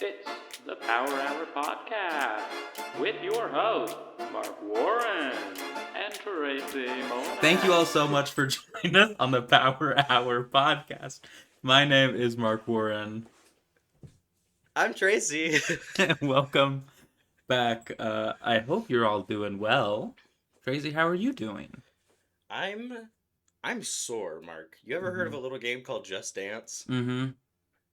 It's the Power Hour Podcast with your host, Mark Warren and Tracy Mona. Thank you all so much for joining us on the Power Hour Podcast. My name is Mark Warren. I'm Tracy. Welcome back. I hope you're all doing well. Tracy, how are you doing? I'm sore, Mark. You ever heard of a little game called Just Dance? Mm-hmm.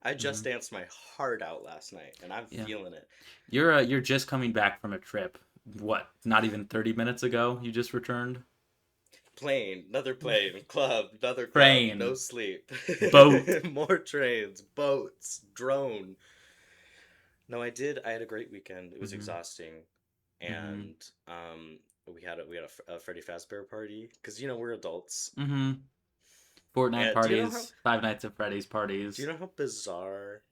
I just danced my heart out last night, and I'm feeling it. You're just coming back from a trip. What? Not even 30 minutes ago you just returned? Plane, another plane, club, another club, Train. no sleep. Boat. More trains, boats, drone. No, I did. I had a great weekend. It was exhausting. And we had a Freddy Fazbear party because we're adults. Mm-hmm. Fortnite And parties, Five Nights at Freddy's parties. Do you know how bizarre,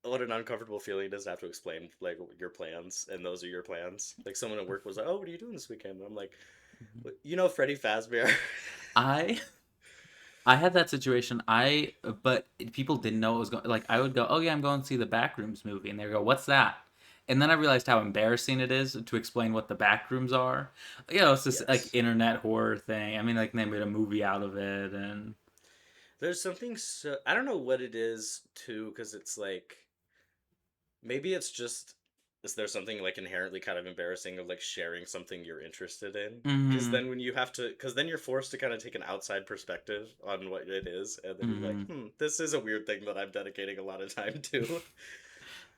what an uncomfortable feeling it is to have to explain like your plans, and those are your plans? Like someone at work was like, "Oh, what are you doing this weekend?" And I'm like, Freddy Fazbear. I had that situation. But people didn't know it was going. Like I would go, "Oh yeah, I'm going to see the Backrooms movie," and they go, "What's that?" And then I realized how embarrassing it is to explain what the Backrooms are. It's this like internet horror thing. I mean, like they made a movie out of it, and There's something so I don't know what it is too, because it's like maybe it's just is there something like inherently kind of embarrassing of like sharing something you're interested in? Because then when you have to, because then you're forced to kind of take an outside perspective on what it is, and then you're like, this is a weird thing that I'm dedicating a lot of time to.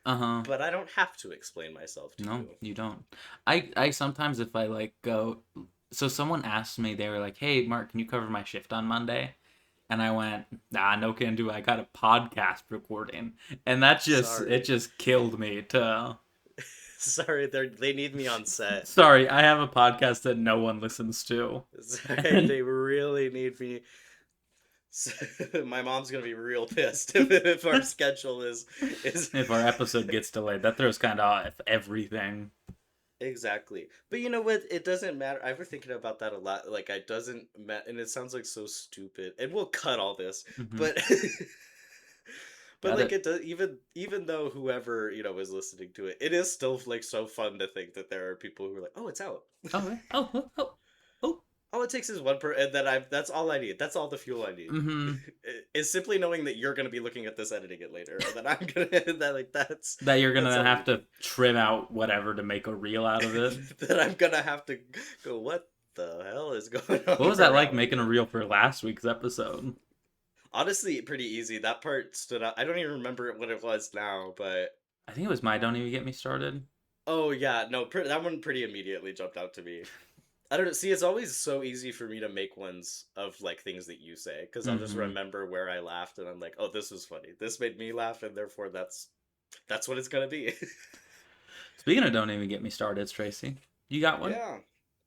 But I don't have to explain myself to you. No, you don't. I sometimes if I like go, so someone asked me, they were like, "Hey, Mark, can you cover my shift on Monday?" And I went, "Nah, no can do. I got a podcast recording," and that just killed me. Sorry, they need me on set. Sorry, I have a podcast that no one listens to. Sorry, they really need me. My mom's gonna be real pissed if our schedule is if our episode gets delayed. That throws kind of off everything. Exactly. But you know what? It doesn't matter. I've been thinking about that a lot. Like, it doesn't matter. And it sounds like so stupid. And we'll cut all this. But. But like it does, even though whoever is listening to it, it is still like so fun to think that there are people who are like, oh, it's out. All it takes is one and then that's all I need. That's all the fuel I need. Is simply knowing that you're gonna be looking at this editing it later, or that I'm gonna that you're gonna have to trim out whatever to make a reel out of it. That I'm gonna have to go. What the hell is going on? What was that like making a reel for last week's episode? Honestly, pretty easy. That part stood out. I don't even remember what it was now, but I think it was my "Don't Even Get Me Started." Oh yeah, no, that one pretty immediately jumped out to me. I don't know. See, it's always so easy for me to make ones of like things that you say because I'll just remember where I laughed and I'm like, oh, this was funny. This made me laugh, and therefore that's what it's gonna be. Speaking of "Don't Even Get Me Started," Tracy, you got one? Yeah,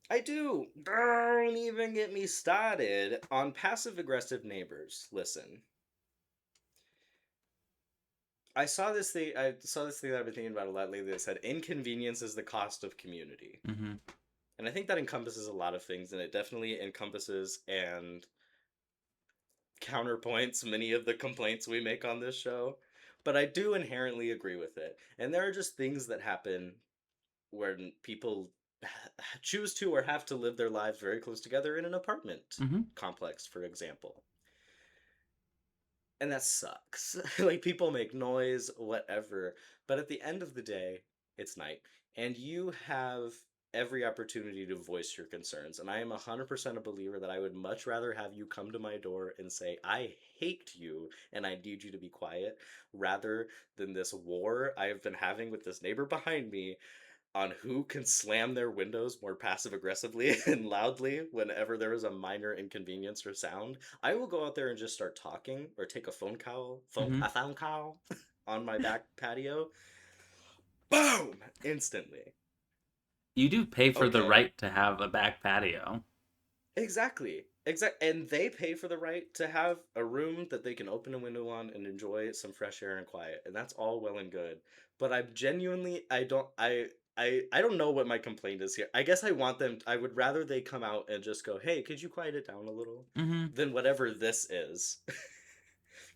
I do. Don't even get me started on passive-aggressive neighbors. Listen. I saw this thing that I've been thinking about a lot lately that said inconvenience is the cost of community. And I think that encompasses a lot of things, and it definitely encompasses and counterpoints many of the complaints we make on this show. But I do inherently agree with it. And there are just things that happen when people choose to or have to live their lives very close together in an apartment complex, for example. And that sucks. Like, people make noise, whatever. But at the end of the day, it's night. And you have every opportunity to voice your concerns. And I am 100% a believer that I would much rather have you come to my door and say, I hate you and I need you to be quiet, rather than this war I have been having with this neighbor behind me on who can slam their windows more passive-aggressively and loudly whenever there is a minor inconvenience or sound. I will go out there and just start talking or take a phone call on my back patio. Boom! Instantly. You do pay for the right to have a back patio. Exactly. And they pay for the right to have a room that they can open a window on and enjoy some fresh air and quiet. And that's all well and good. But I don't know what my complaint is here. I guess I would rather they come out and just go, hey, could you quiet it down a little? Than whatever this is.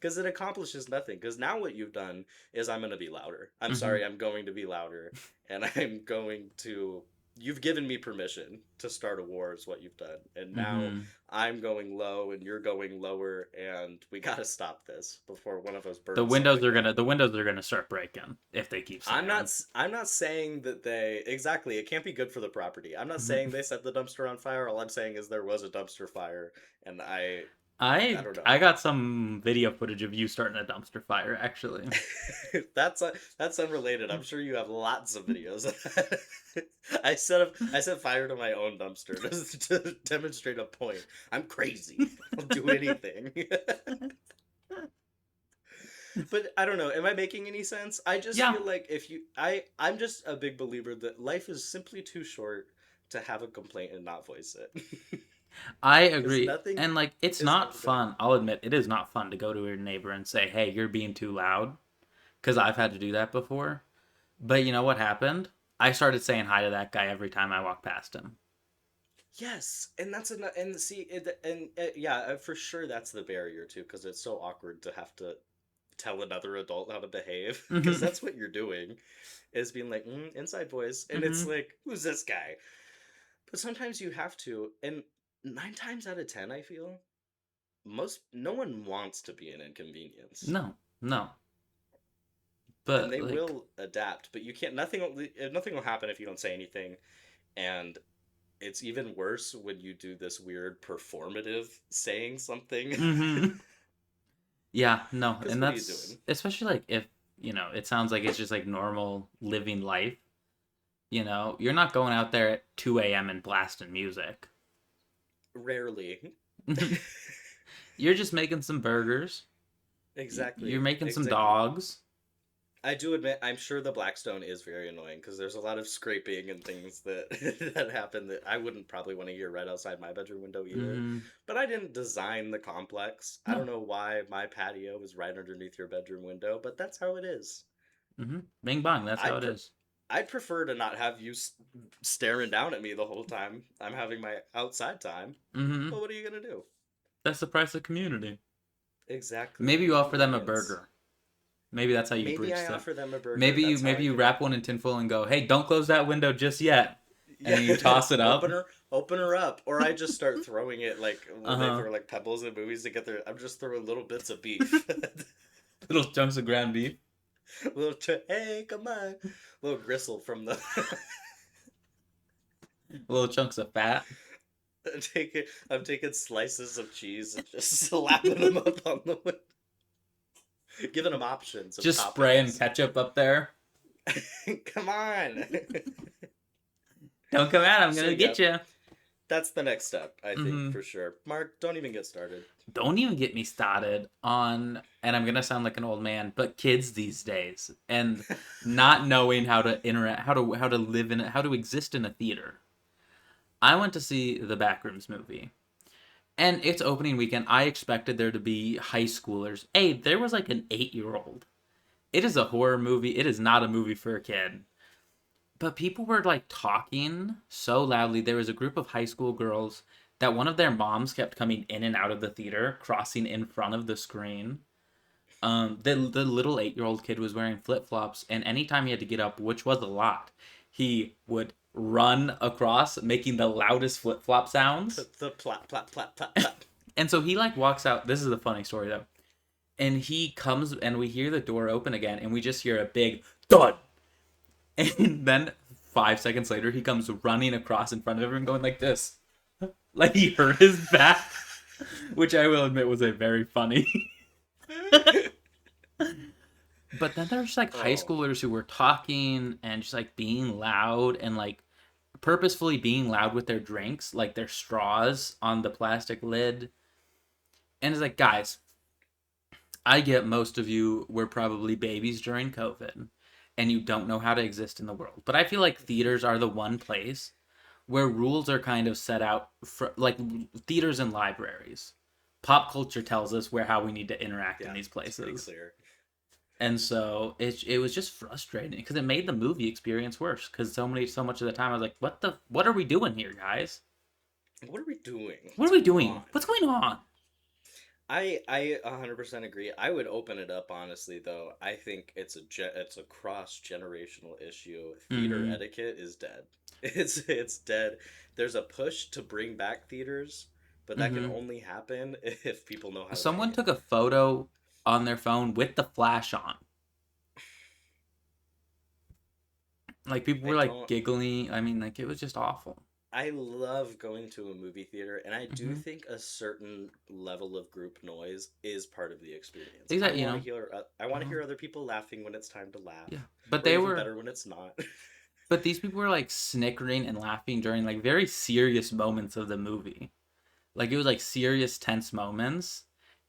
because it accomplishes nothing. Because now what you've done is I'm going to be louder. I'm Mm-hmm. sorry, I'm going to be louder, and I'm going to. You've given me permission to start a war, is what you've done, and now Mm-hmm. I'm going low and you're going lower, and we got to stop this before one of us The burns windows something are down. gonna the windows are gonna start breaking if they keep saying. I'm not saying that they exactly. It can't be good for the property. I'm not saying Mhm. they set the dumpster on fire. All I'm saying is there was a dumpster fire, and I I don't know. I got some video footage of you starting a dumpster fire actually. That's unrelated. I'm sure you have lots of videos of that. I set fire to my own dumpster to demonstrate a point. I'm crazy. I'll do anything. But I don't know. Am I making any sense? I just Yeah, feel like if you I'm just a big believer that life is simply too short to have a complaint and not voice it. I Cuz agree. nothing And like it's is not ever going to fun. I'll admit it is not fun to go to your neighbor and say, "Hey, you're being too loud." Cuz I've had to do that before. But you know what happened? I started saying hi to that guy every time I walked past him. Yes, and that's an and see it and yeah, for sure that's the barrier too cuz it's so awkward to have to tell another adult how to behave because Mhm. that's what you're doing is being like inside voice and it's Mhm. like who's this guy, but sometimes you have to, and 9 times out of 10 I feel most no one wants to be an inconvenience, No. No. and But they like will adapt, but you can't nothing will happen if you don't say anything, and it's even worse when you do this weird performative saying something. mhm. Yeah, no. Because And what are you that's doing? especially like if, it sounds like it's just like normal living life. You're not going out there at 2 a.m. and blasting music. Rarely. You're just making some burgers. You're Exactly. making some Exactly. dogs. I do admit, I'm sure the Blackstone is very annoying because there's a lot of scraping and things that that happen that I wouldn't probably want to hear right outside my bedroom window either. Mm-hmm. But I didn't design the complex. I No. don't know why my patio is right underneath your bedroom window, but that's how it is. Mm-hmm. Bing bong. That's how I'd it pre- is. I'd prefer to not have you staring down at me the whole time I'm having my outside time. Mm-hmm. But what are you gonna do? That's the price of community. Exactly, Maybe you offer them a convenience. burger. Maybe that's how you Maybe bridge I them. offer them a burger. Maybe you That's how maybe I you can. wrap one in tinfoil and go, "Hey, don't close that window just yet," and Yeah, then you toss it up. open her up, or I just start throwing it like Uh when they huh. throw like pebbles in movies to get their. I'm just throwing little bits of beef, Little chunks of ground beef. hey, come on, little gristle from the. Little chunks of fat. I'm taking slices of cheese and just slapping them up on the window, giving them options of Just spraying toppings. ketchup up there. Come on. Don't come out. I'm So gonna yeah, get you. that's the next step, I think Mm-hmm. for sure. Mark, don't even get started. Don't even get me started on, and I'm gonna sound like an old man, but kids these days and not knowing how to interact, how to live in it, how to exist in a theater. I went to see the Backrooms movie, and it's opening weekend. I expected there to be high schoolers. Hey, there was like an 8-year-old. It is a horror movie. It is not a movie for a kid. But people were like talking so loudly. There was a group of high school girls that one of their moms kept coming in and out of the theater, crossing in front of the screen. The little 8-year-old kid was wearing flip flops, and anytime he had to get up, which was a lot, he would run across, making the loudest flip flop sounds. The plap plap plap plap plap. And so he like walks out. This is a funny story though. And he comes, and we hear the door open again, and we just hear a big thud. And then 5 seconds later, he comes running across in front of everyone, going like this, like he hurt his back, which I will admit was a very funny. But then there's like high Oh, schoolers who were talking and just like being loud and like purposefully being loud with their drinks, like their straws on the plastic lid. And it's like, guys, I get most of you were probably babies during COVID and you don't know how to exist in the world. But I feel like theaters are the one place where rules are kind of set out for like theaters and libraries. Pop culture tells us where how we need to interact in yeah, these it's pretty places. clear. And so it was just frustrating because it made the movie experience worse because so much of the time I was like, what are we doing here, guys? What are we doing? What What's are we going doing? on? What's going on? I 100% agree. I would open it up honestly though. I think it's a cross-generational issue. Theater Mm. etiquette is dead. It's dead. There's a push to bring back theaters, but that can Mm-hmm. only happen if people know how to Someone behave. took a photo on their phone with the flash on. Like people I were like don't giggling. I mean, like it was just awful. I love going to a movie theater, and I do Mm-hmm. think a certain level of group noise is part of the experience. I Exactly, want to hear uh other people laughing when it's time to laugh, yeah. But or they even were, better when it's not. but these people were like snickering and laughing during like very serious moments of the movie. Like it was like serious tense moments,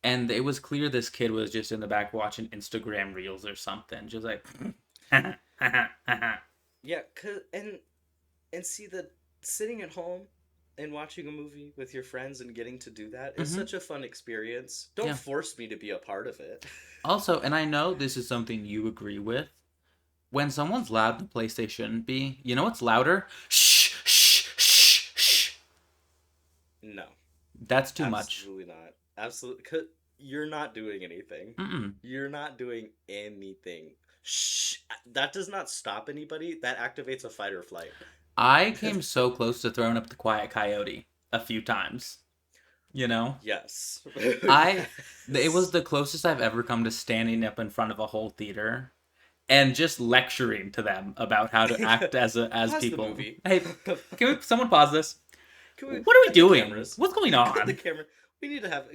and it was clear this kid was just in the back watching Instagram reels or something, just like. Yeah, and see the sitting at home and watching a movie with your friends and getting to do that is Mm-hmm. such a fun experience. Don't Yeah. force me to be a part of it. Also, and I know this is something you agree with. When someone's loud in a place they shouldn't be, you know what's louder? Shh, shh, shh, shh. No, That's too much. absolutely not. Absolutely, cause you're not doing anything. Mm-mm. You're not doing anything. Shh. That does not stop anybody. That activates a fight or flight. I came so close to throwing up the quiet coyote a few times. You know, Yes. I it was Yes. the closest I've ever come to standing up in front of a whole theater and just lecturing to them about how to act as Pause the people. movie. Hey, can someone pause this? Can we What are we cut the doing? cameras? What's going Cut the on? camera. We need to have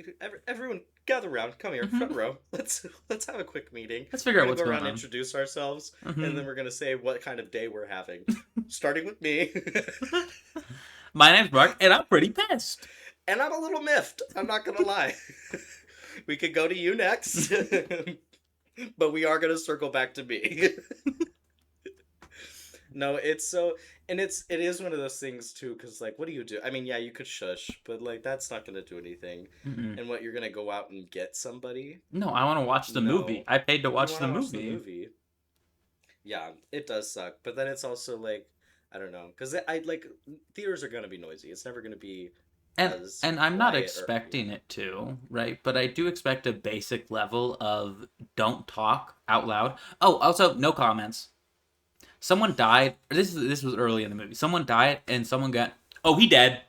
everyone gather around. Come here, front Hmm. row. Let's have a quick meeting. Let's We're figure out gonna what's go going around and on. introduce ourselves, and Hmm. then we're gonna say what kind of day we're having. Starting with me. My name's Mark, and I'm pretty pissed. And I'm a little miffed. I'm not gonna lie. We could go to you next, but we are gonna circle back to me. No, it's so, and it is one of those things too, because like, what do you do? I mean, yeah, you could shush, but like, that's not gonna do anything. Mm-mm. And what, you're gonna go out and get somebody? No, I want to watch the movie. No, I paid to you watch want the to watch the movie. movie. Yeah, it does suck, but then it's also like, I don't know, because I like theaters are gonna be noisy. It's never gonna be and as and I'm not quiet or expecting it to, right? But I do expect a basic level of don't talk out loud. Oh, also no comments. Someone died. This was early in the movie. Someone died, and someone got. Oh, he dead.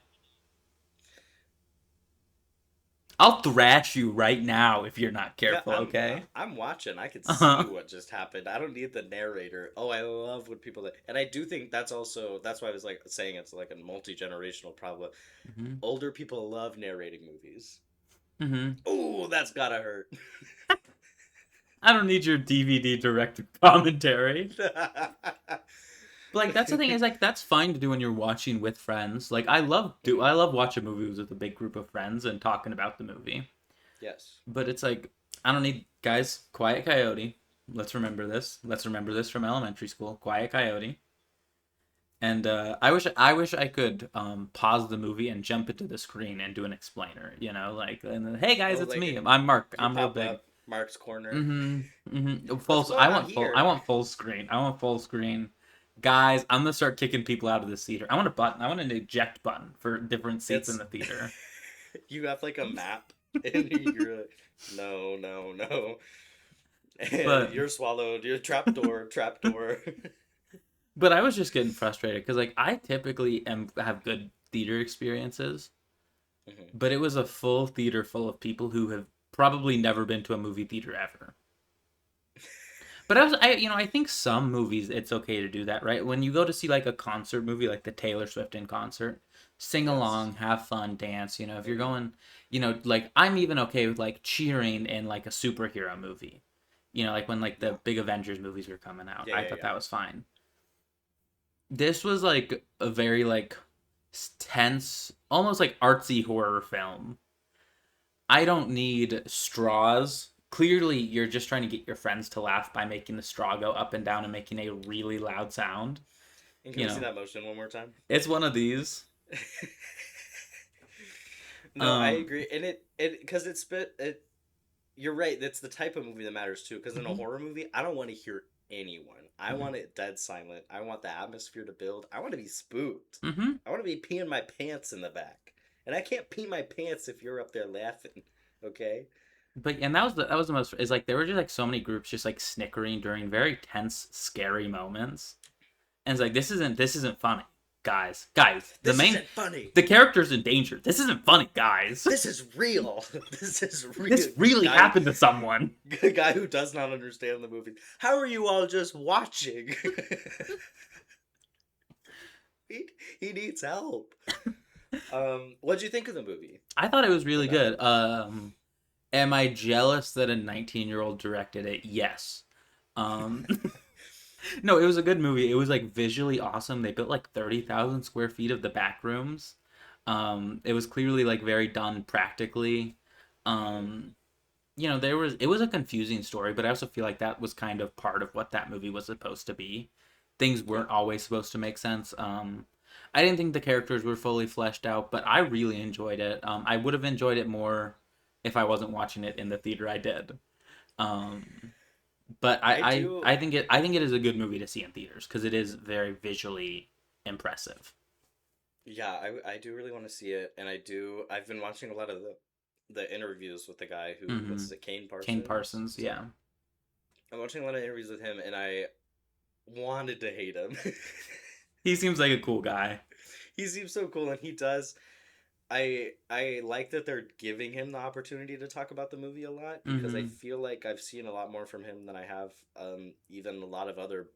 I'll thrash you right now if you're not Yeah, careful. Okay. I'm watching. I could Uh see huh. what just happened. I don't need the narrator. Oh, I love when people and I do think that's why I was like saying it's like a multi-generational problem. Hmm. Older people love narrating movies. Hmm. Oh, that's gotta hurt. I don't need your DVD directed commentary. But like that's the thing is like that's fine to do when you're watching with friends. Like I love watching movies with a big group of friends and talking about the movie. Yes. But it's like I don't need guys. Quiet Coyote. Let's remember this. Let's remember this from elementary school. Quiet Coyote. And I wish I could pause the movie and jump into the screen and do an explainer. You know, like and then, hey guys, Oh, it's like me. I'm Mark. you I'm real pop big. up Mark's corner. Mm-hmm. Mm-hmm. What's Full. going on I here? want full screen. I want full screen. Guys, I'm gonna start kicking people out of this theater. I want a button. I want an eject button for different seats in It's the theater. you have like a map, and you're like, no, no, no. And But you're swallowed. You're trapdoor, trapdoor. I was just getting frustrated because like I typically am have good theater experiences, Mhm. but it was a full theater full of people who have probably never been to a movie theater ever. But I think some movies it's okay to do that, right? When you go to see like a concert movie, like the Taylor Swift in concert, sing Yes. along, have fun, dance. You know, if you're Hmm. going, like I'm even okay with like cheering in like a superhero movie. You know, like when like the Yeah. big Avengers movies were coming out, Yeah, I yeah, thought yeah. that was fine. This was like a very like tense, almost like artsy horror film. I don't need straws. Clearly, you're just trying to get your friends to laugh by making the straw go up and down and making a really loud sound. And can You we see know, that motion one more time? it's one of these. No, I Um, agree, and it because it's bit it. You're right. That's the type of movie that matters too. Because in a mhm, horror movie, I don't want to hear anyone. I mhm, want it dead silent. I want the atmosphere to build. I want to be spooked. mhm. I want to be peeing my pants in the back, and I can't pee my pants if you're up there laughing. Okay. But and that was the most is like there were just like so many groups just like snickering during very tense, scary moments. And it's like this isn't funny, guys. Guys, This isn't funny. the character's in danger. This isn't funny, guys. This is real. This is real. This really happened to someone. Guy who does not understand the movie. How are you all just watching? he needs help. What'd you think of the movie? I thought it was really Without- good. Am I jealous that a 19-year-old directed it? Yes. Um, no, it was a good movie. It was like visually awesome. They built like 30,000 square feet of the back rooms. It was clearly like very done practically. Um, it was a confusing story, but I also feel like that was kind of part of what that movie was supposed to be. Things weren't always supposed to make sense. I didn't think the characters were fully fleshed out, but I really enjoyed it. I would have enjoyed it more if I wasn't watching it in the theater I did. Um, but I think it is a good movie to see in theaters because it is very visually impressive. Yeah, I do really want to see it, and I've been watching a lot of the interviews with the guy who what's it, Kane Parsons? Kane Parsons, yeah. I'm watching a lot of interviews with him, and I wanted to hate him. He seems like a cool guy. He seems so cool, and he does. I like that they're giving him the opportunity to talk about the movie a lot because I feel like I've seen a lot more from him than I have even a lot of other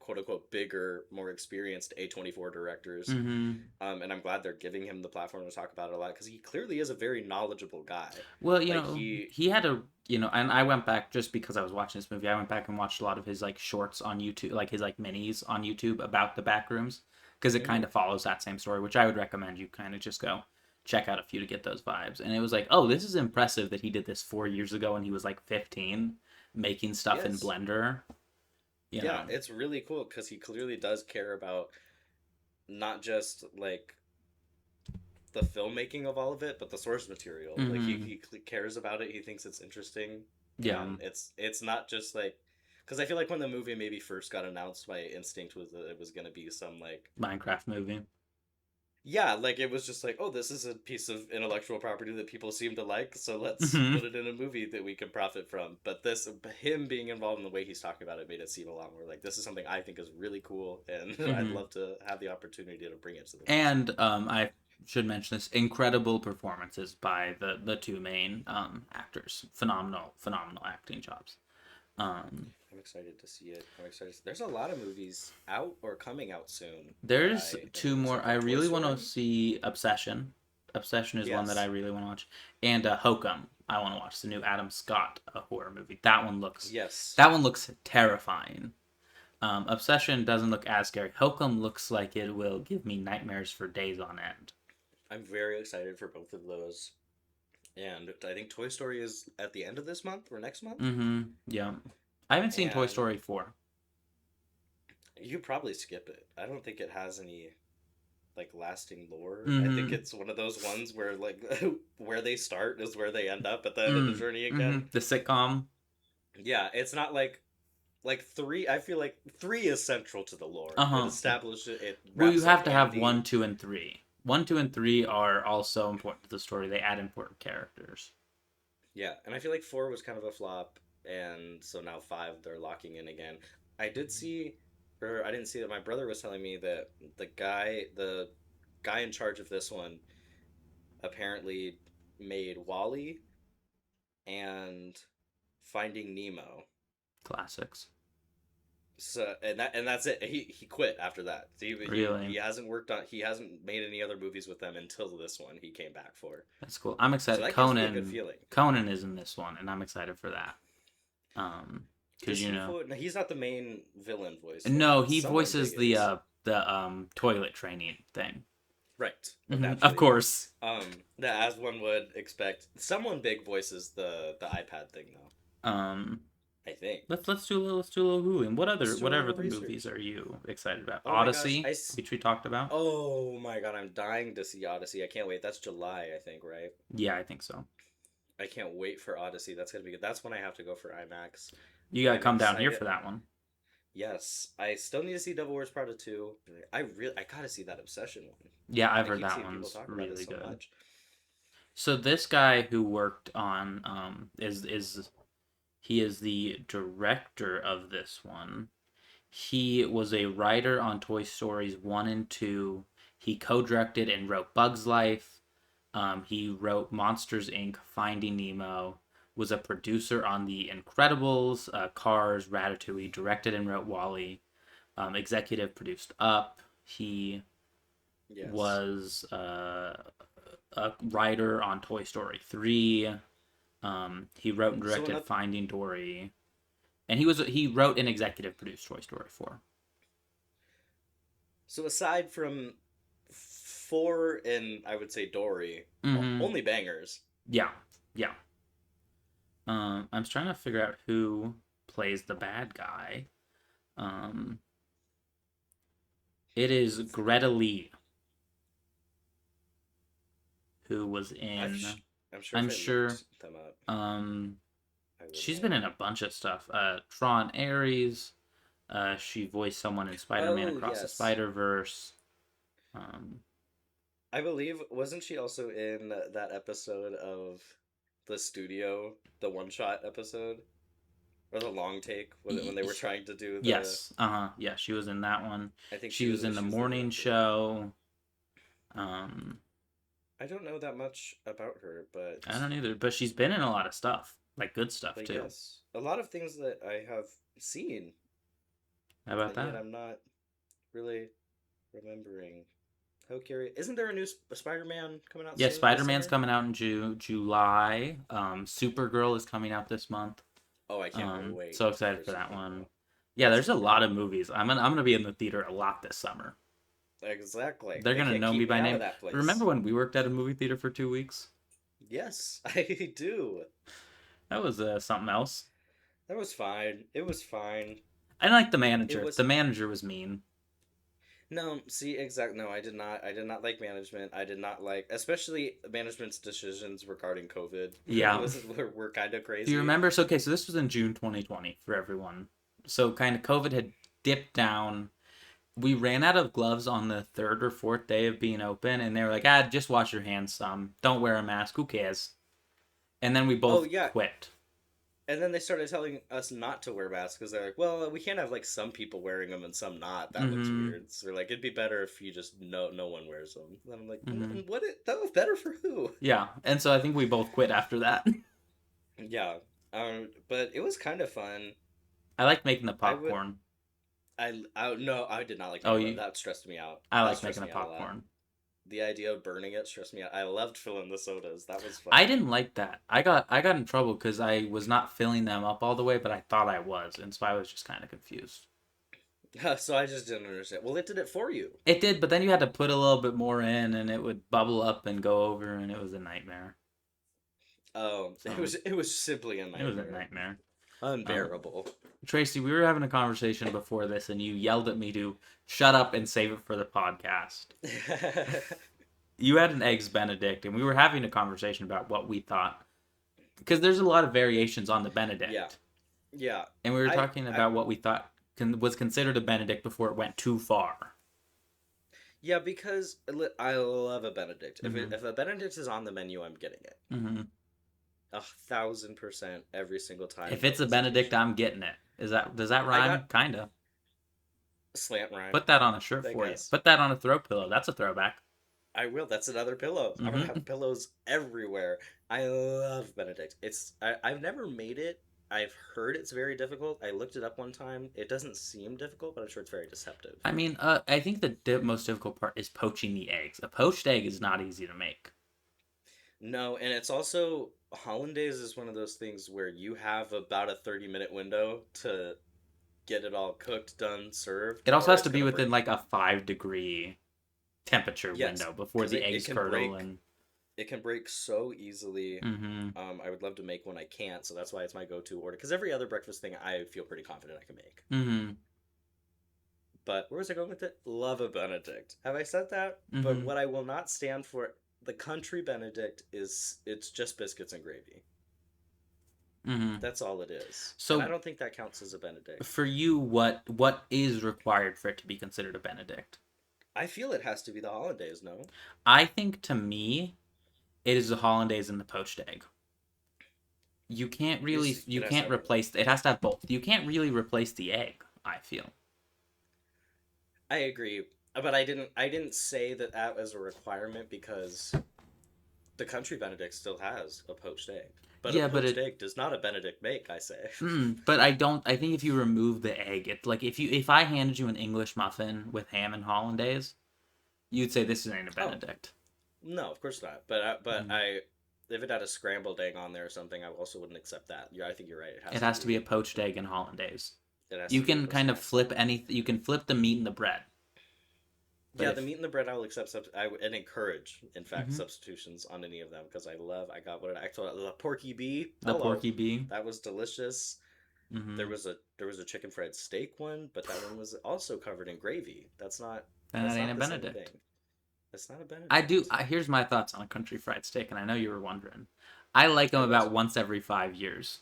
quote unquote bigger, more experienced A24 directors. And I'm glad they're giving him the platform to talk about it a lot because he clearly is a very knowledgeable guy. Well, he had a and I went back just because I was watching this movie. I went back and watched a lot of his like shorts on YouTube, like his like minis on YouTube about the back rooms because it kind of follows that same story, which I would recommend you kind of just go check out a few to get those vibes. And it was like, oh, this is impressive that he did this 4 years ago when he was like 15, making stuff in Blender. Yeah, it's really cool because he clearly does care about not just like the filmmaking of all of it, but the source material. Like he cares about it. He thinks it's interesting. Yeah, and it's not just like because I feel like when the movie maybe first got announced, my instinct was that it was gonna be some like Minecraft movie. Yeah, like it was just like, oh, this is a piece of intellectual property that people seem to like, so let's put it in a movie that we can profit from. But him being involved in the way he's talking about it made it seem a lot more like this is something I think is really cool, and I'd love to have the opportunity to bring it to the world. And I should mention this: incredible performances by the two main actors. Phenomenal acting jobs. I'm excited to see it. There's a lot of movies out or coming out soon. There's two more. I really want to see Obsession. Obsession is one that I really want to watch, and Hokum. I want to watch the new Adam Scott horror movie. That one looks terrifying. Obsession doesn't look as scary. Hokum looks like it will give me nightmares for days on end. I'm very excited for both of those. And I think Toy Story is at the end of this month or next month. Yeah. I haven't seen Toy Story 4. You probably skip it. I don't think it has any like lasting lore. I think it's one of those ones where like where they start is where they end up at the end of the journey again. The sitcom. Yeah, it's not like 3. I feel like 3 is central to the lore. It establishes it. Well, you have to have 1, 2, and 3. 1, 2, and 3 are also important to the story. They add important characters. Yeah, and I feel like 4 was kind of a flop, and so now 5 they're locking in again. I didn't see that. My brother was telling me that the guy in charge of this one apparently made Wall-E and Finding Nemo. Classics. So and that's it. He quit after that. So Really? he hasn't made any other movies with them until this one he came back for. That's cool. I'm excited. So that gives me a good feeling. Conan is in this one, and I'm excited for that. Because he's not the main villain voice. No, he voices the toilet training thing. Right. Of course. As one would expect, someone big voices the iPad thing though. I think. Let's do a little Googling. What other movies are you excited about? Oh Odyssey, which we talked about. Oh my god, I'm dying to see Odyssey. I can't wait. That's July, I think, right? Yeah, I think so. I can't wait for Odyssey. That's gonna be good. That's when I have to go for IMAX. You gotta come down here for that one. Yes, I still need to see Devil Wears Prada 2. I gotta see that Obsession one. Yeah, I've heard that one's really good. So this guy who worked on is he is the director of this one. He was a writer on Toy Stories 1 and 2. He co-directed and wrote Bug's Life. He wrote Monsters Inc., Finding Nemo, was a producer on The Incredibles, Cars, Ratatouille, directed and wrote Wall-E, executive produced Up. He Yes. was a writer on Toy Story 3. He wrote and So directed another, Finding Dory. And he wrote and executive produced Toy Story 4. so aside from four and I would say Dory, Mm-hmm. only bangers. Yeah. Yeah. I'm trying to figure out who plays the bad guy. Um, it is Greta Lee, who was I've, in. sh- I'm sure if I'm I sure. looked them up, Um, I would she's been know. in a bunch of stuff. Tron Ares. She voiced someone in Spider-Man Oh Across the yes, Spider-Verse. Um, I believe wasn't she also in that episode of the studio, the one shot episode or the long take when y- they were trying to do the. yes. Yeah, she was in that one. I think She was in the she was the morning director. show. Um, I don't know that much about her, I don't either, but she's been in a lot of stuff, like good stuff but too. yes, a lot of things that I have seen, How about and yet that? I'm not really remembering. How curious! Isn't there a new Spider-Man coming out Yeah, soon Spider this Man's summer? coming out in July. Supergirl is coming out this month. Oh, I can't wait So excited for for that one. Supergirl. Yeah, there's a lot Supergirl. of movies. I'm gonna be in the theater a lot this summer. Exactly. They're They gonna can't know me keep me by out of name. that Remember place. when we worked at a movie theater for 2 weeks? Yes, I do. That was something else. That was fine. It was fine. I didn't like the It manager. The was manager was mean. no, see, exact. No, I did not. I did not like management. I did not like, especially management's decisions regarding COVID. Yeah. Were kind of Do you crazy. remember? So okay, so this was in June 2020 for everyone. So kind of COVID had dipped down. We ran out of gloves on the third or fourth day of being open, and they were like, just wash your hands some. Don't wear a mask. Who cares? And then we Oh both yeah, quit. and then they started telling us not to wear masks because they're like, well, we can't have like some people wearing them and some not. That looks Mm-hmm. weird. So they're like, it'd be better if you just no one wears them. And I'm like, Mm-hmm. What? That was better for who? Yeah, and so I think we both quit after that. Yeah. But it was kind of fun. I like making the I would. popcorn. I no, I did not like Oh, making that. you? That stressed me out. I That like making stressed the me out a lot. popcorn. The idea of burning it stressed me out. I loved filling the sodas. That was I fun. didn't like that. I got in trouble because I was not filling them up all the way, but I thought I was, and so I was just kind of confused. So I just didn't understand. Well, it did it for you. It did, but then you had to put a little bit more in, and it would bubble up and go over, and it was a nightmare. Oh, So it was simply a it was a nightmare. nightmare. Unbearable. Tracy, we were having a conversation before this, and you yelled at me to shut up and save it for the podcast. You had an eggs Benedict, and we were having a conversation about what we thought, because there's a lot of variations on the Benedict. Yeah. Yeah. And we were I, talking I about what we thought was considered a Benedict before it went too far. yeah, because I love a Benedict. Mm-hmm. If a Benedict is on the menu, I'm getting it. Mm-hmm. 1,000% every single time. If no it's a Benedict, hesitation. I'm getting it. Does that I rhyme? got Kinda. slant rhyme. Put that on a shirt I for you. guess. Put that on a throw pillow. That's a throwback. I will. That's another pillow. I'm gonna Mm-hmm. have pillows everywhere. I love Benedict. I've never made it. I've heard it's very difficult. I looked it up one time. It doesn't seem difficult, but I'm sure it's very deceptive. I mean, I think the most difficult part is poaching the eggs. A poached egg is not easy to make. No, and it's also hollandaise is one of those things where you have about a 30-minute window to get it all cooked, done, served, It also or has it's to be gonna within break. like a 5-degree temperature Yes, window before because the it eggs can curdle break. and. It can break so easily. Mm-hmm. I would love to make one. I can't, so that's why it's my go-to order. Because every other breakfast thing, I feel pretty confident I can make. Mm-hmm. But where was I going with it? Love a Benedict. Have I said that? But Mm-hmm. what I will not stand for, the country Benedict is it's just biscuits and gravy. Mm-hmm. That's all it is. So and I don't think that counts as a Benedict. for you, what is required for it to be considered a Benedict? I feel it has to be the hollandaise, no? I think to me, It is the hollandaise and the poached egg. You can't really, you It has to can't have both. replace, it has to have both. You can't really replace the egg, I feel. I agree, but I didn't say that that as a requirement because the country Benedict still has a poached egg. But a Yeah, but poached it, egg does not a Benedict make, I say. but I think if you remove the egg, it's like if I handed you an English muffin with ham and hollandaise, you'd say this ain't a Oh, Benedict. no, of course not. But Mm. I if it had a scrambled egg on there or something, I also wouldn't accept that. Yeah, I think you're right. It has to be a poached egg and hollandaise. It has You to be a can poached kind of egg. flip you can flip the meat and the bread. But Yeah, the if meat and the bread I'll accept. And encourage, in fact, hmm substitutions on any of them because I got what I told the porky bee. the Hello, porky bee, that was delicious. hmm There was a chicken fried steak one, but that one was also covered in gravy. then that That's ain't not a the same thing. Benedict. That's not a I do. Benedict. Here's my thoughts on a country fried steak, and I know you were wondering. I like them I about was. once every 5 years.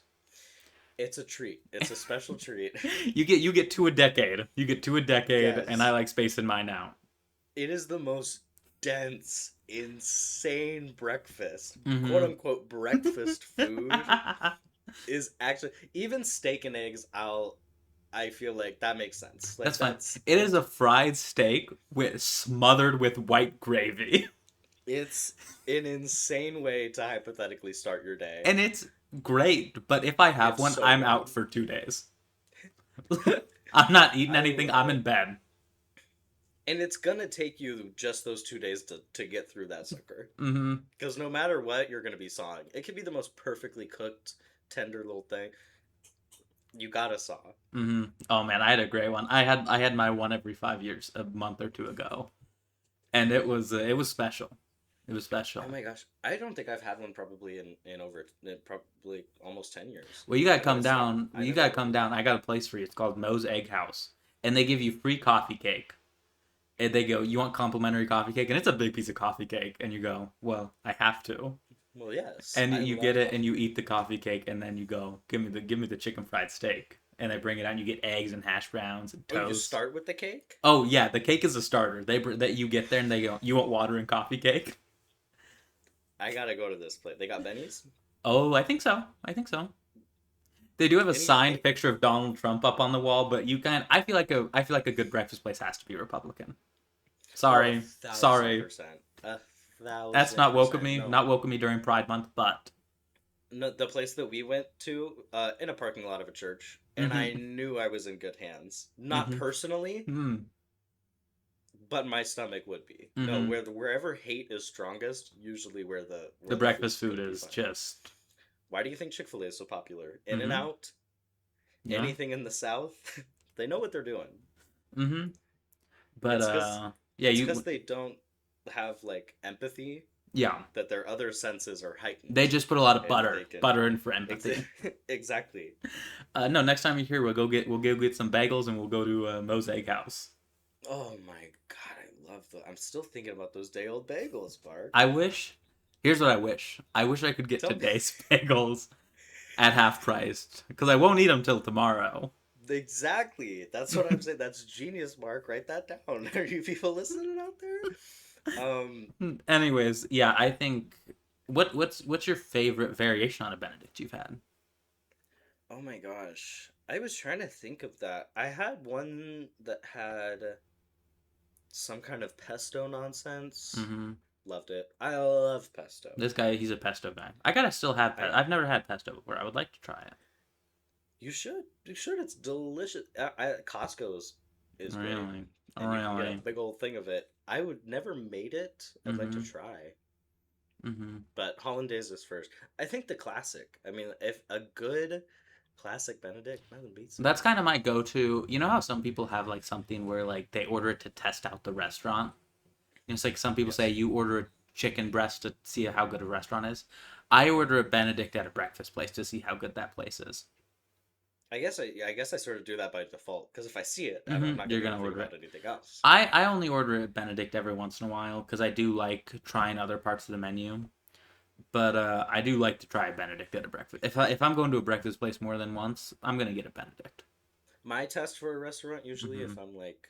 It's a treat. It's a special treat. You get two a decade. You get two a decade, and I Yes, like spacing mine out. it is the most dense, insane breakfast, quote Mm-hmm. unquote breakfast food is actually even steak and eggs. I feel like that makes sense. Like That's fine. It is a fried steak with smothered with white gravy, it's an insane way to hypothetically start your day. and it's great. But if I have It's one, so I'm good. out for 2 days. I'm not eating I anything. love I'm it. in bed. And it's gonna take you just those 2 days to get through that sucker. Mm-hmm. Because no matter what, you're gonna be sawing. It could be the most perfectly cooked, tender little thing. You gotta saw. Mm-hmm. Oh man, I had a great one. I had my one every 5 years a month or two ago, and it was special. It was Oh special. my gosh, I don't think I've had one probably in over probably almost 10 years. Well, you gotta I come gotta start. down. I You never gotta ordered come it. down. I got a place for you. It's called Moe's Egg House, and they give you free coffee cake. And they go, "You want complimentary coffee cake?" And it's a big piece of coffee cake, and you go, "Well, I have to." Well, yes, And I you get love it, and coffee. you eat the coffee cake, and then you go, "Give me the chicken fried steak." And they bring it out, and you get eggs and hash browns and Oh, you toast. start with the cake? Oh yeah, the cake is a starter. That you get there, and they go, "You want water and coffee cake?" I gotta go to this place. They got Benny's? Oh, I think so. I think so. They do have a Any signed any picture of Donald Trump up on the wall, but you can. I feel like a good breakfast place has to be Republican. Oh, a Sorry, thousand sorry. percent. A That's thousand not woke of percent. me. No. Not woke of me during Pride Month, but No, the place that we went to, in a parking lot of a church, and I mm-hmm, knew I was in good hands. Not mm-hmm, personally, mm-hmm, but my stomach would be. No, mm-hmm. wherever hate is strongest, usually The where the breakfast food's food gonna be is fine. just Why do you think Chick-fil-A is so popular? In and mm-hmm, Out, yeah, anything in the South, they know what they're doing. mm-hmm. But It's because yeah, it's because they don't have like empathy yeah, that their other senses are they heightened just put a lot of and they can butter in for empathy. exactly. No, next time you're here, we'll go get some bagels and we'll go to Moe's Egg House. Oh my god, I love the. I'm still thinking about those day old bagels, Bart. I wish. Here's what I wish. I wish I could get Tell me today's bagels at half price because I won't eat them till tomorrow. exactly. That's what I'm saying. That's genius, Mark. Write that down. Are you people listening out there? Anyways, yeah, I think what's your favorite variation on a Benedict you've had? Oh my gosh, I was trying to think of that. I had one that had some kind of pesto nonsense. Mm-hmm. Loved it. I love pesto. This guy, he's a pesto guy. I gotta still have I I've never had pesto before. I would like to try it. You should. You should. It's delicious. Costco's is great, Really, and you can get a really. big old thing of it. I would never made it. I'd like to Mm-hmm. try, Mm-hmm. but hollandaise is first. I think the classic. I mean, if a good classic Benedict, nothing beats it. That's kind of my go-to. You know how some people have like something where like they order it to test out the restaurant. It's like some people say Yes. you order a chicken breast to see how good a restaurant is. I order a Benedict at a breakfast place to see how good that place is. I guess I sort of do that by default because if I see it, I'm not You're gonna gonna think order it. about anything else. I only order a Benedict every once in a while because I do like trying other parts of the menu. But I do like to try a Benedict at a breakfast. If I'm going to a breakfast place more than once, I'm gonna get a Benedict. My test for a restaurant usually, Mm-hmm. if I'm like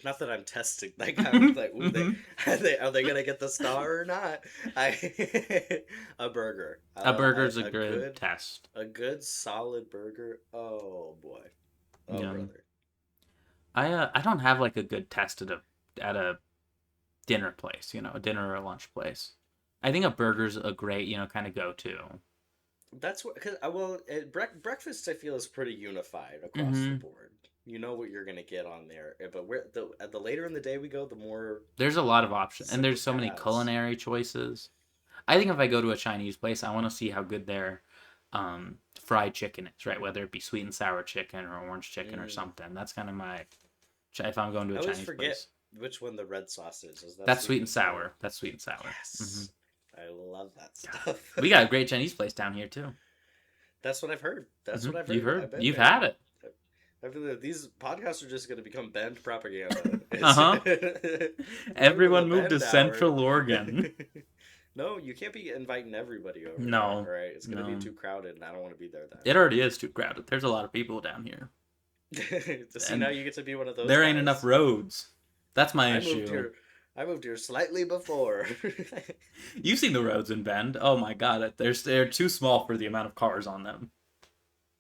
Not that I'm testing. Like I'm like, ooh, Mhm. are they gonna get the star or not? I a burger. A burger's a A good test. good solid burger. Oh boy. Oh Yeah. brother. I don't have like a good test at a dinner place, a dinner or a lunch place. I think a burger's a great, kind of go to. That's what, cause well, breakfast I feel is pretty unified across the Hmm. board. You know what you're gonna get on there, but where the later in the day we go, the more There's a lot of options, and simple there's so many paths. culinary choices. I think if I go to a Chinese place, I want to see how good their fried chicken is, right? Whether it be sweet and sour chicken or orange chicken or Mm. something. That's kind of my if I'm going to I a always Chinese forget place. which one the red sauce is. Is that That's sweet sweet and and sour? sour. That's sweet and sour. Hmm. Yes, I love that God, stuff. we got a great Chinese place down here too. That's what I've heard. That's Hmm. what I've You've heard. heard, I've been you've there. had it. I feel that these podcasts are just going to become Bend propaganda. Uh It's huh. welcome to the Everyone moved to Bend Hour. Central Oregon. No, you can't be inviting everybody over there. No, All right, it's going to be no, too crowded, and I don't want to be there it already is too crowded. There's a lot of people down here, then. To see now, and you get to be one of those there ain't enough guys. roads. That's my I moved issue. here. I moved here slightly before. You've seen the roads in Bend. Oh my god, they're too small for the amount of cars on them.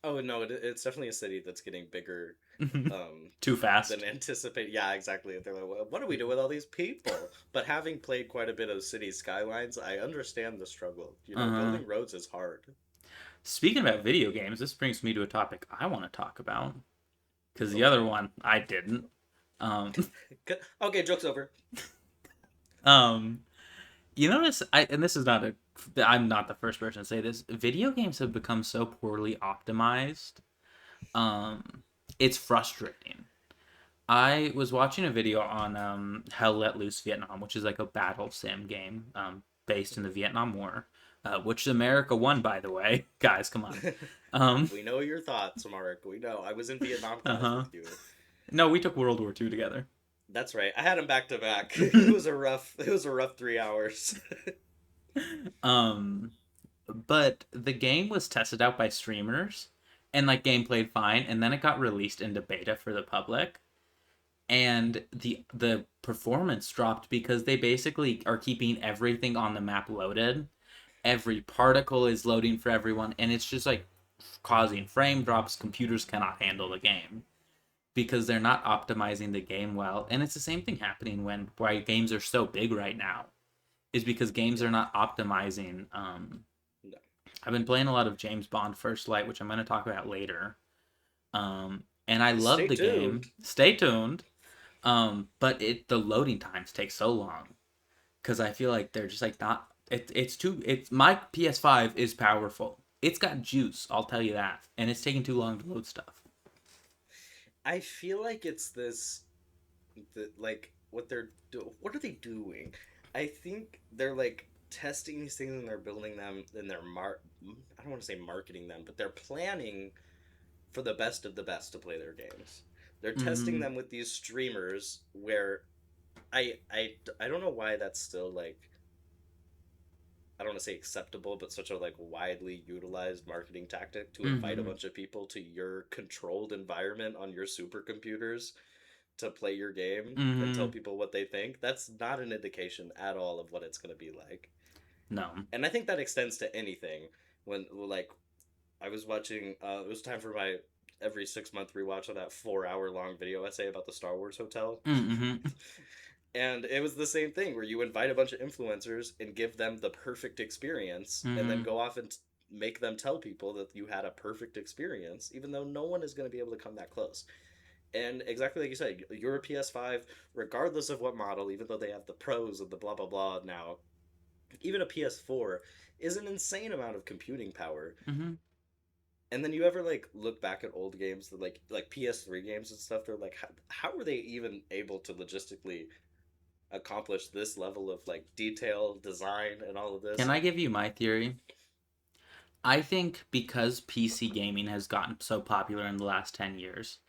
Oh no, it's definitely a city that's getting bigger um Too than fast. anticipated. Yeah, exactly. They're like, well, what do we do with all these people? But having played quite a bit of city skylines, I understand the struggle. You know, Uh-huh. building roads is hard. Speaking about video games, this brings me to a topic I want to talk about because the Oh other boy. one I didn't. Um, Okay, joke's over. um, you notice and this is not a I'm not the first person to say this. Video games have become so poorly optimized. Um, it's frustrating. I was watching a video on Hell Let Loose Vietnam, which is like a battle sim game based in the Vietnam War, which America won, by the way. Guys, come on. Um, We know your thoughts, Mark. We know. I was in Vietnam uh class huh. with you. No, we took World War II together. That's right. I had them back to back. It was a rough 3 hours. um, but the game was tested out by streamers, and like game played fine, and then it got released into beta for the public, and the performance dropped because they basically are keeping everything on the map loaded. Every particle is loading for everyone, and it's just like causing frame drops. Computers cannot handle the game because they're not optimizing the game well. And it's the same thing happening when why games are so big right now is because games Yeah. are not optimizing. No. I've been playing a lot of James Bond First Light, which I'm going to talk about later. And I love Stay the game. tuned. Stay tuned. But the loading times take so long because I feel like they're just like not. It's too. It's my PS5 is powerful. It's got juice. I'll tell you that, and it's taking too long to load stuff. I feel like it's this, like what are they doing? I think they're like testing these things and they're building them and I don't want to say marketing them, but they're planning for the best of the best to play their games. They're testing Mm-hmm. them with these streamers where I don't know why that's still like, I don't want to say acceptable, but such a like widely utilized marketing tactic to invite a Mm-hmm. bunch of people to your controlled environment on your supercomputers to play your game and tell Mm-hmm. people what they think. That's not an indication at all of what it's going to be like. No. And I think that extends to anything. When like I was watching, it was time for my every 6 month rewatch of that 4 hour long video essay about the Star Wars hotel. Mm-hmm. And it was the same thing where you invite a bunch of influencers and give them the perfect experience and then Mm-hmm. go off and make them tell people that you had a perfect experience, even though no one is going to be able to come that close. And exactly like you said, your PS5, regardless of what model, even though they have the pros and the blah blah blah now, even a PS4 is an insane amount of computing power. Mm-hmm. And then you ever like look back at old games that like PS3 games and stuff, they're like how were they even able to logistically accomplish this level of like detail, design, and all of Can this? I give you my theory? I think because PC gaming has gotten so popular in the last 10 years,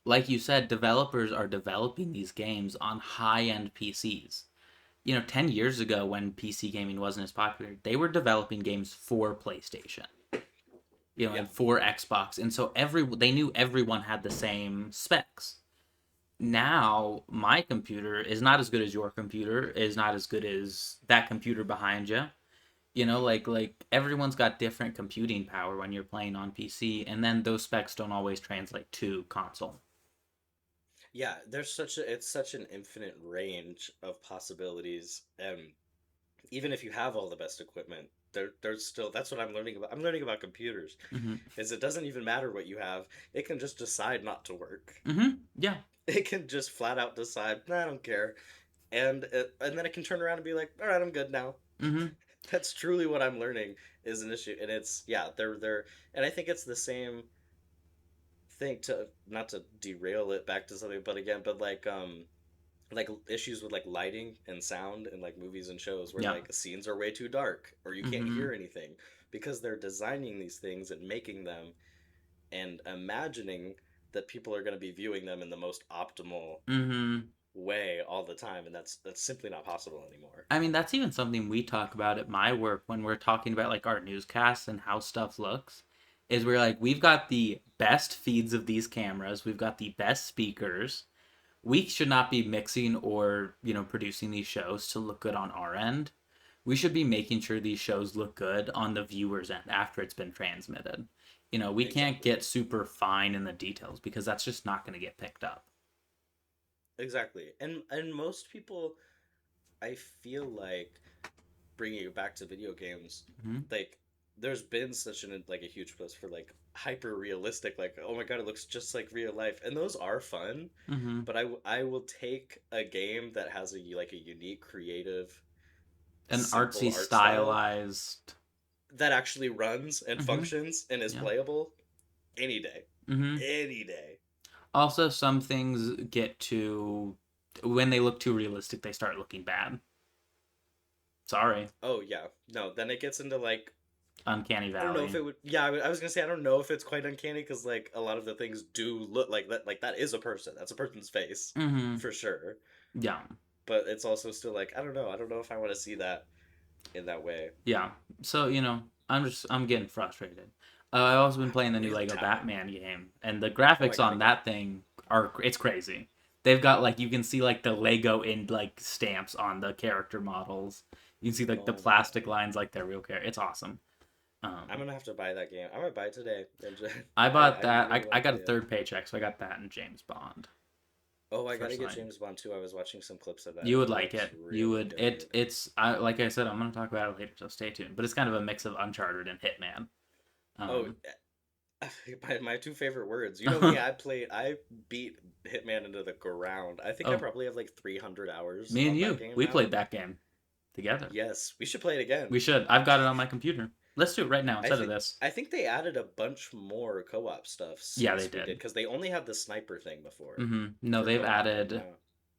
like you said, developers are developing these games on high end PCs. 10 years ago when PC gaming wasn't as popular, they were developing games for PlayStation, Yeah. and for Xbox. And so they knew everyone had the same specs. now my computer is not as good as your computer, is not as good as that computer behind you. You know, like everyone's got different computing power when you're playing on PC, and then those specs don't always translate to console. Yeah, it's such an infinite range of possibilities, and even if you have all the best equipment, there's still that's what I'm learning about. I'm learning about computers, Mm-hmm. is it doesn't even matter what you have. It can just decide not to work. Mm-hmm. Yeah. It can just flat out decide, "Nah, I don't care," and then it can turn around and be like, "All right, I'm good now." Mm-hmm. That's truly what I'm learning is an issue, and it's yeah, they're and I think it's the same thing, to not to derail it back to something, but again, but like issues with like lighting and sound in like movies and shows where Yeah. like scenes are way too dark or you can't Mm-hmm. hear anything because they're designing these things and making them and imagining that people are going to be viewing them in the most optimal Mm-hmm. way all the time, and that's simply not possible anymore. I mean, that's even something we talk about at my work when we're talking about like our newscasts and how stuff looks. Is we're like, we've got the best feeds of these cameras, we've got the best speakers. We should not be mixing or, producing these shows to look good on our end. We should be making sure these shows look good on the viewer's end after it's been transmitted. We can't Exactly. get super fine in the details because that's just not going to get picked up. Exactly. And most people, I feel like, bringing it back to video games, Mm-hmm. like there's been such an like a huge push for like hyper realistic, like oh my god, it looks just like real life, and those are fun. Mm-hmm. But I will take a game that has a like a unique, creative, An simple artsy, art style stylized. that actually runs and Mm-hmm. functions and is Yeah. playable any day, Mm-hmm. any day. Also, some things get to when they look too realistic, they start looking bad. Sorry, Oh yeah, no, then it gets into like Uncanny I don't know if Valley. it would. Yeah, I was gonna say I don't know if it's quite uncanny because like a lot of the things do look like that. Like that is a person. That's a person's face, Mm-hmm. for sure. Yeah, But it's also still like I don't know. I don't know if I want to see that in that way. yeah. So I'm getting frustrated. I've also been playing the new Real Lego time. Batman game, and the Oh, I graphics gotta on get it. that thing it's crazy. They've got like you can see like the Lego in like stamps on the character models. You can see like the Oh plastic man, lines like they're real character. It's awesome. I'm gonna have to buy that game. I might buy it today. I bought I that. really I want to got play a it. third paycheck, so I got that and James Bond Oh, I gotta first get night. James Bond too. I was watching some clips of that You and would it like looks it. You really would good. like I said, I'm gonna talk about it later, so stay tuned. But it's kind of a mix of Uncharted and Hitman. Oh, Um, my two favorite words. You know me. I beat Hitman into the ground. I think I oh, probably have like 300 hours me and on that you, game we now. played that game together. Yes, we should play it again. We should. I've got it on my computer. Let's do it right now I instead of think this. I think they added a bunch more co-op stuff Yeah, they since we did did. because they only had the sniper thing before No, for co-op, and now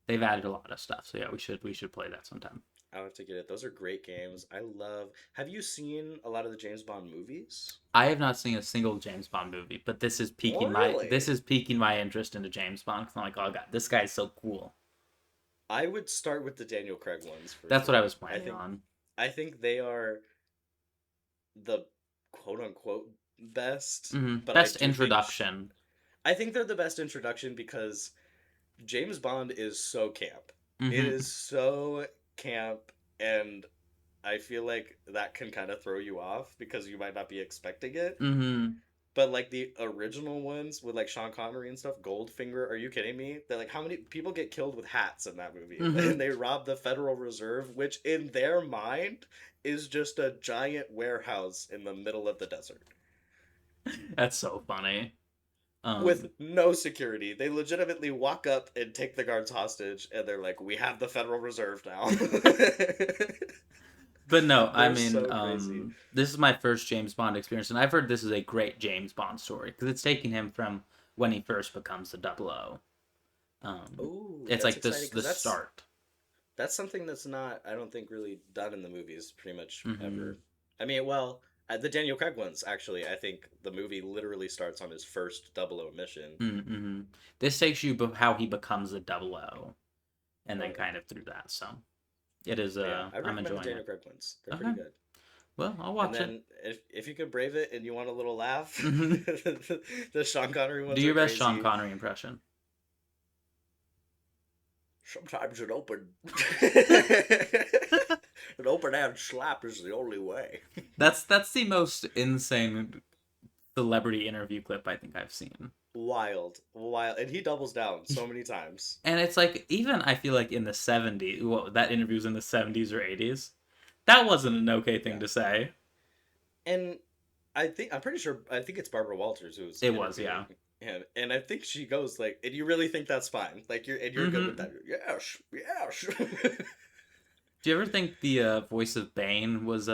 they've added a lot of stuff. So yeah, we should play that sometime. I'll have to get it. Those are great games. I love. Have you seen a lot of the James Bond movies? I have not seen a single James Bond movie, but Oh, really? this is piquing my interest into James Bond because I'm like, oh god, this guy's so cool. I would start with the Daniel Craig ones for That's what I sure. was planning on. I think they are the quote unquote best, but Best introduction. I think they're the best introduction because James Bond is so camp. It Mm-hmm. is so camp, and I feel like that can kind of throw you off because you might not be expecting it. Mm-hmm. But like the original ones with like Sean Connery and stuff, Goldfinger, are you kidding me? They're like how many people get killed with hats in that movie? Mm-hmm. And they rob the Federal Reserve, which in their mind is just a giant warehouse in the middle of the desert That's so funny. with Um, no security. They legitimately walk up and take the guards hostage, and they're like, "We have the Federal Reserve now." but no, I They're mean, so crazy. this is my first James Bond experience, and I've heard this is a great James Bond story because it's taking him from when he first becomes the Double O. Oh, It's that's like exciting this the because start. that's something that's not, I don't think, really done in the movies pretty much Mm-hmm. ever. I mean, well, the Daniel Craig ones actually. I think the movie literally starts on his first Double O mission. Mm-hmm. This takes you how he becomes a Double O, and then Oh yeah, kind of through that. So it is. but yeah, I I'm recommend the enjoying it. Daniel Craig ones. They're Okay. pretty good. Well, I'll And watch it. then if you could brave it and you want a little laugh, Mm-hmm. the Sean Connery Do ones are your best Sean crazy. Connery impression. Sometimes an open an open hand slap is the only way. That's the most insane celebrity interview clip I think I've seen. Wild, and he doubles down so many times. And it's like, even I feel like in the 70s, well, that interview's in the 70s or 80s, that wasn't an okay thing to say. And I'm pretty sure, I think it's Barbara Walters who's It was, yeah. And I think she goes like, and you really think that's fine? Like you're good with that? Yes. Do you ever think the voice of Bane was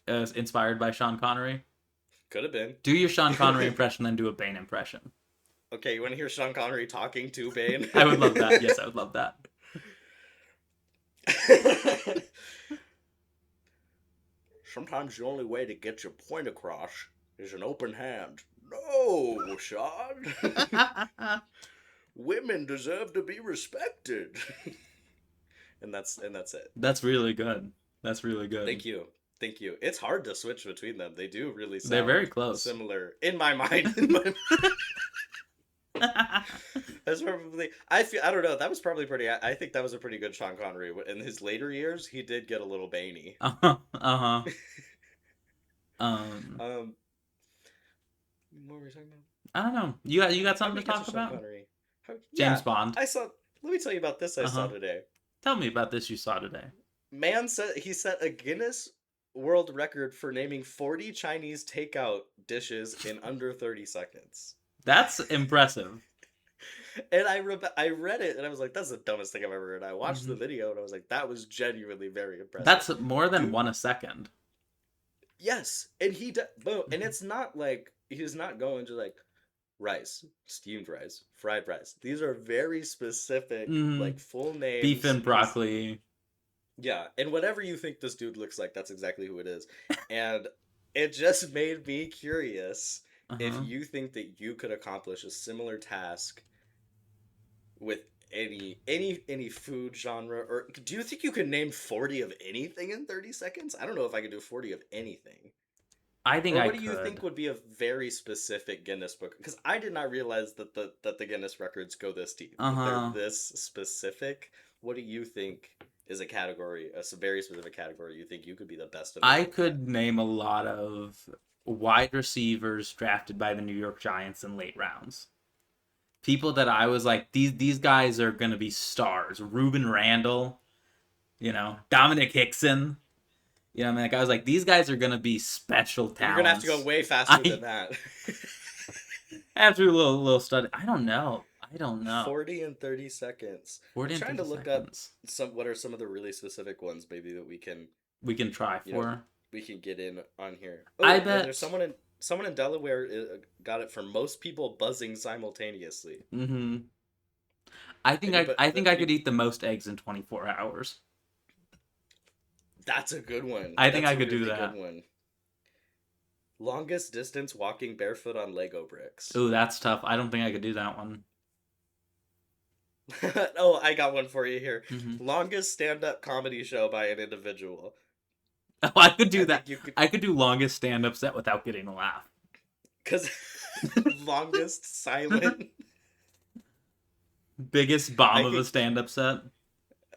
inspired by Sean Connery? Could have been. Do your Sean Connery impression, then do a Bane impression. Okay, you want to hear Sean Connery talking to Bane? I would love that. Yes, I would love that. Sometimes the only way to get your point across is an open hand. No, Sean. Women deserve to be respected. and that's it. That's really good. That's really good. Thank you. It's hard to switch between them. They do really sound They're very close. Similar in my mind. That's probably, I don't know, that was probably pretty, I think that was a pretty good Sean Connery. In his later years, he did get a little baney. Uh-huh. What were we talking about? I don't know. You got something to talk about? James Bond. Let me tell you about this I saw today. Tell me about this you saw today. Man said he set a Guinness World Record for naming 40 Chinese takeout dishes in under 30 seconds. That's impressive. And I read it and I was like, that's the dumbest thing I've ever heard. I watched the video and I was like, that was genuinely very impressive. That's more than one a second. Yes. And and it's not like, he's not going to like rice, steamed rice, fried rice. These are very specific, like full names. Beef and broccoli. Yeah. And whatever you think this dude looks like, that's exactly who it is. And it just made me curious if you think that you could accomplish a similar task with any food genre, or do you think you could name 40 of anything in 30 seconds? I don't know if I could do 40 of anything. I think what do you think would be a very specific Guinness book? Because I did not realize that the Guinness records go this deep. They're this specific. What do you think is a category, a very specific category you think you could be the best of? I could name a lot of wide receivers drafted by the New York Giants in late rounds. People that I was like, these guys are going to be stars. Reuben Randall, Dominic Hickson. I was like, these guys are going to be special talents. You're going to have to go way faster than that. After a little study. I don't know. 40 and 30 seconds. 40 I'm trying to look seconds. up what are some of the really specific ones maybe that we can try for. We can get in on here. I bet there's someone in Delaware got it for most people buzzing simultaneously. I think I could eat the most eggs in 24 hours. That's a good one. I think I could do that. Good one. Longest distance walking barefoot on Lego bricks. Ooh, that's tough. I don't think I could do that one. Oh, I got one for you here. Longest stand-up comedy show by an individual. Oh, I could do that. I could do longest stand-up set without getting a laugh. Because longest silent. Biggest bomb of a stand-up set.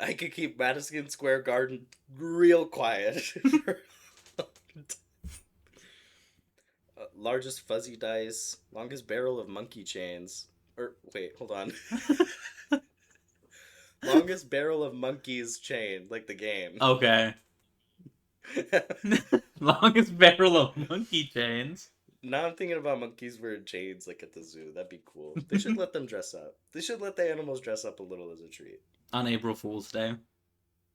I could keep Madison Square Garden real quiet. Largest fuzzy dice. Longest barrel of monkey chains. Wait, hold on. Longest barrel of monkeys chain, like the game. Okay. Longest barrel of monkey chains. Now I'm thinking about monkeys wearing chains like at the zoo. That'd be cool. They should let them dress up. They should let the animals dress up a little as a treat. On April Fool's Day.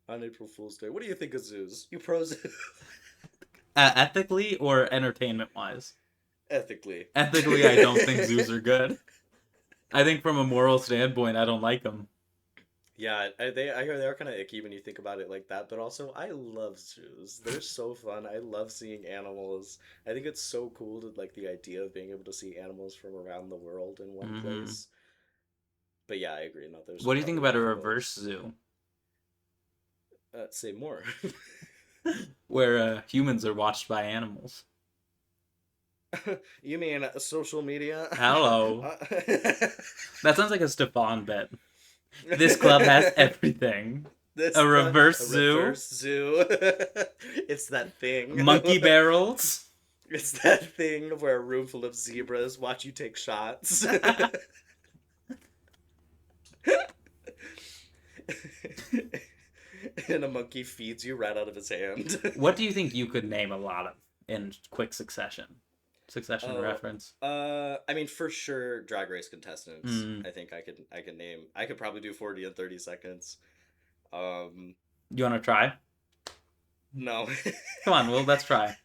On April Fool's Day. What do you think of zoos? You pros? Ethically or entertainment-wise? Ethically. Ethically, I don't think zoos are good. I think from a moral standpoint, I don't like them. Yeah, I hear they're kind of icky when you think about it like that, but also I love zoos. They're so fun. I love seeing animals. I think it's so cool to like the idea of being able to see animals from around the world in one place. But yeah, I agree. No, what do you think about a reverse zoo? Say more. Where humans are watched by animals. You mean social media? Hello. That sounds like a Stefan bit. This club has everything. This A club- reverse a zoo. reverse zoo. It's that thing. Monkey barrels. It's that thing where a room full of zebras watch you take shots. And a monkey feeds you right out of his hand. What do you think you could name a lot of in quick succession? Succession Oh, reference. I mean, for sure, Drag Race contestants. Mm. I think I could name. I could probably do 40 in 30 seconds. You want to try? No. Come on, well, let's try.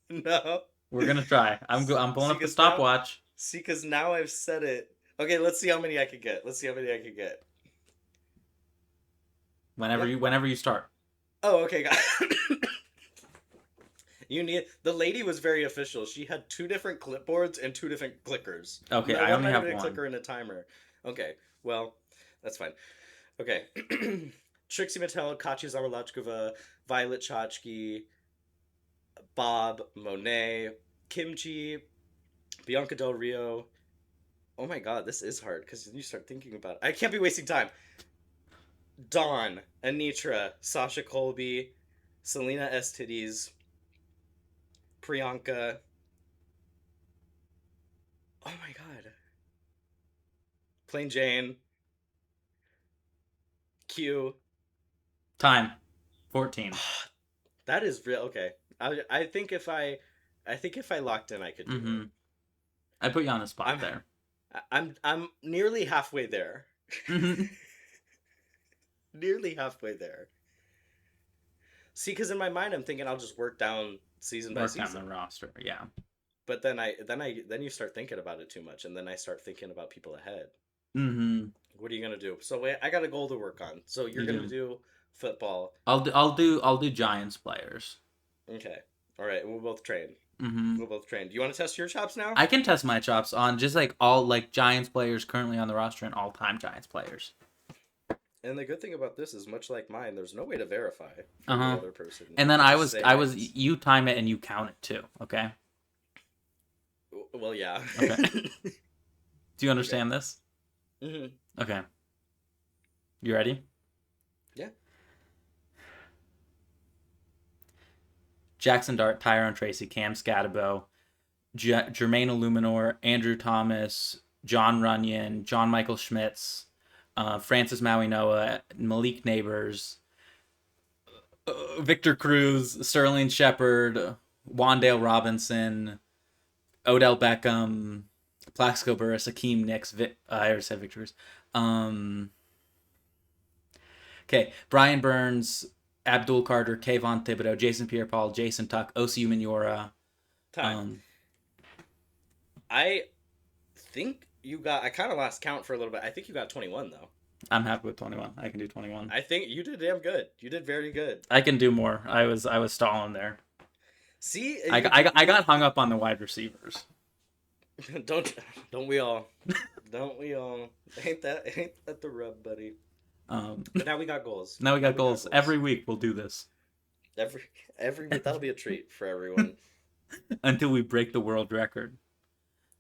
No. We're gonna try. I'm pulling up the stopwatch. See, because now I've said it. Okay, let's see how many I could get. Whenever you start. Oh, okay, got the lady was very official. She had 2 different clipboards and 2 different clickers. Okay, No, I only have a one. clicker and a timer. Okay, well, that's fine. Okay, Trixie Mattel, Katya Zawolachkova, Violet Chachki, Bob Monet, Kimchi, Bianca Del Rio. Oh my god, this is hard because you start thinking about it. I can't be wasting time. Dawn, Anitra, Sasha Colby, Selena Titties, Priyanka. Oh my god. Plain Jane. Q. Time. 14. That is real. Okay. I think if I locked in, I could do Mm-hmm. it. I put you on the spot I'm- there. I'm nearly halfway there. Mhm. Nearly halfway there. See, because in my mind, I'm thinking I'll just work down season by Work down season. the roster. Yeah. But then you start thinking about it too much, and then I start thinking about people ahead. Mm-hmm. What are you gonna do? So wait, I got a goal to work on. So you're You gonna do. do football. I'll do Giants players. Okay. All right. We'll both train. Mm-hmm. We'll both train. Do you want to test your chops now? I can test my chops on just like all like Giants players currently on the roster and all-time Giants players. And the good thing about this is, much like mine, there's no way to verify for the Uh-huh. other person. And then You I just was say yes. you time it and you count it too. Okay. Well, yeah. Okay. Do you understand this? hmm Okay. You ready? Yeah. Jackson Dart, Tyrone Tracy, Cam Scatabo, Jermaine Illuminor, Andrew Thomas, John Runyon, John Michael Schmitz, Francis Maui Noah, Malik Neighbors, Victor Cruz, Sterling Shepard, Wandale Robinson, Odell Beckham, Plaxico Burress, Akeem Nicks, I already said Victor Cruz. Okay, Brian Burns, Abdul Carter, Kayvon Thibodeau, Jason Pierre-Paul, Jason Tuck, Osi Umenyiora. Time. I think you got. I kind of lost count for a little bit. I think you got 21 though. I'm happy with 21. I can do 21. I think you did damn good. You did very good. I can do more. I was stalling there. See, I got hung up on the wide receivers. don't we all? Don't we all? Ain't that the rub, buddy? But now we got goals. Now we got goals. Every week we'll do this Every that'll be a treat for everyone. until we break the world record.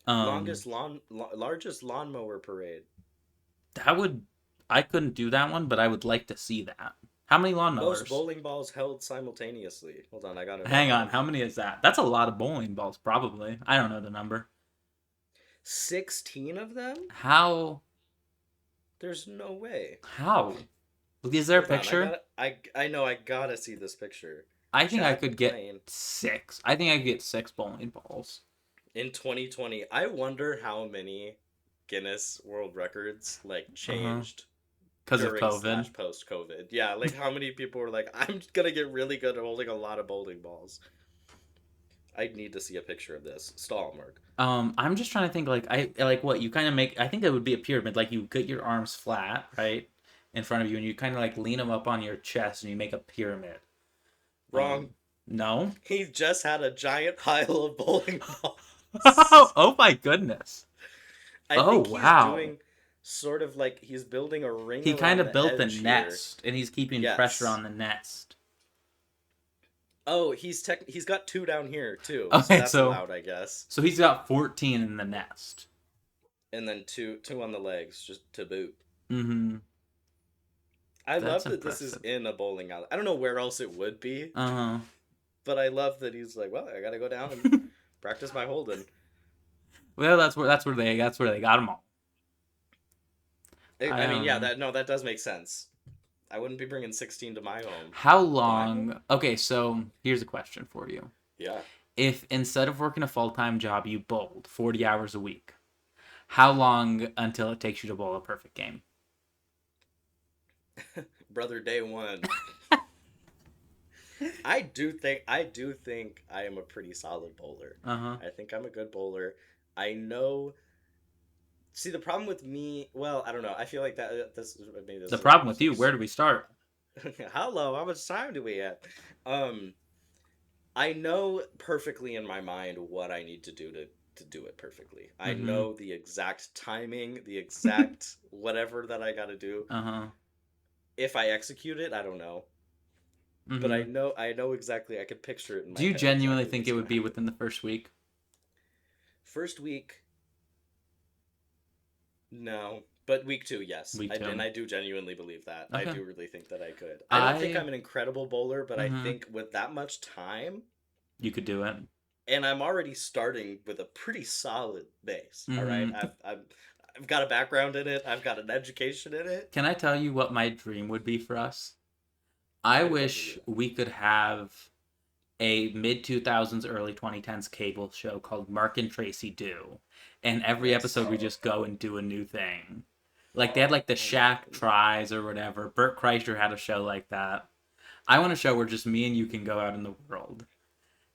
Largest lawnmower parade. I couldn't do that one, but I would like to see that. How many lawnmowers? Most bowling balls held simultaneously. Hold on, I got it. Hang on, how many is that? That's a lot of bowling balls, probably. I don't know the number. 16 of them? How? There's no way. How? Is there a Hold on, picture? I know, I gotta see this picture. I think I Chat could get plane. 6. I think I could get 6 bowling balls. In 2020, I wonder how many Guinness World Records changed Because of during COVID. / post-COVID. Yeah, like how many people were like, I'm gonna get really good at holding a lot of bowling balls. I need to see a picture of this. Stall, Mark. I'm just trying to think what you kind of make. I think that would be a pyramid. Like you get your arms flat, right, in front of you, and you kind of like lean them up on your chest, and you make a pyramid. Wrong. No. He just had a giant pile of bowling balls. Oh my goodness. I Oh, think he's wow. doing sort of like he's building a ring. He kind around of built the edge here. nest, and he's keeping Yes. pressure on the nest. Oh, he's got 2 down here too. Okay, so that's so- allowed, I guess. So he's got 14 in the nest. And then two on the legs, just to boot. Mm-hmm. I That's love that this is impressive. in a bowling alley. I don't know where else it would be, Uh-huh. but I love that he's like, well, I gotta go down and practice my holding. Well, that's where they got them all. I I mean, yeah, um that does make sense. I wouldn't be bringing 16 to my home. how To my home? long Okay, so here's a question for you. Yeah. If instead of working a full-time job you bowled 40 hours a week, how long until it takes you to bowl a perfect game? Brother day one. I do think I am a pretty solid bowler. Uh-huh. I think I'm a good bowler. I know. See, the problem with me, well, I don't know. I feel like maybe this The is like problem with just like you, where do we start? how low? How much time do we have? Um, I know perfectly in my mind what I need to do to do it perfectly. I Mm-hmm. know the exact timing, the exact whatever that I got to do. Uh-huh. If I execute it, I don't know, but Mm-hmm. I know exactly. I could picture it in Do my you head genuinely exactly think what's it gonna would be happen. within the first week? First week, no, but week two, yes. Week And two. I do genuinely believe that. I Okay. do really think that I could. I don't think I I'm an incredible bowler, but I mm-hmm. think with that much time, You could do it. and I'm already starting with a pretty solid base. All right, Mm-hmm. I've got a background in it. I've got an education in it. Can I tell you what my dream would be for us? I I'd love to wish hear we could have a mid 2000s, early 2010s cable show called Mark and Tracy Do. And that. every Yes. episode we just go and do a new thing. Like they had like the Oh my Shack goodness. Tries or whatever. Bert Kreischer had a show like that. I want a show where just me and you can go out in the world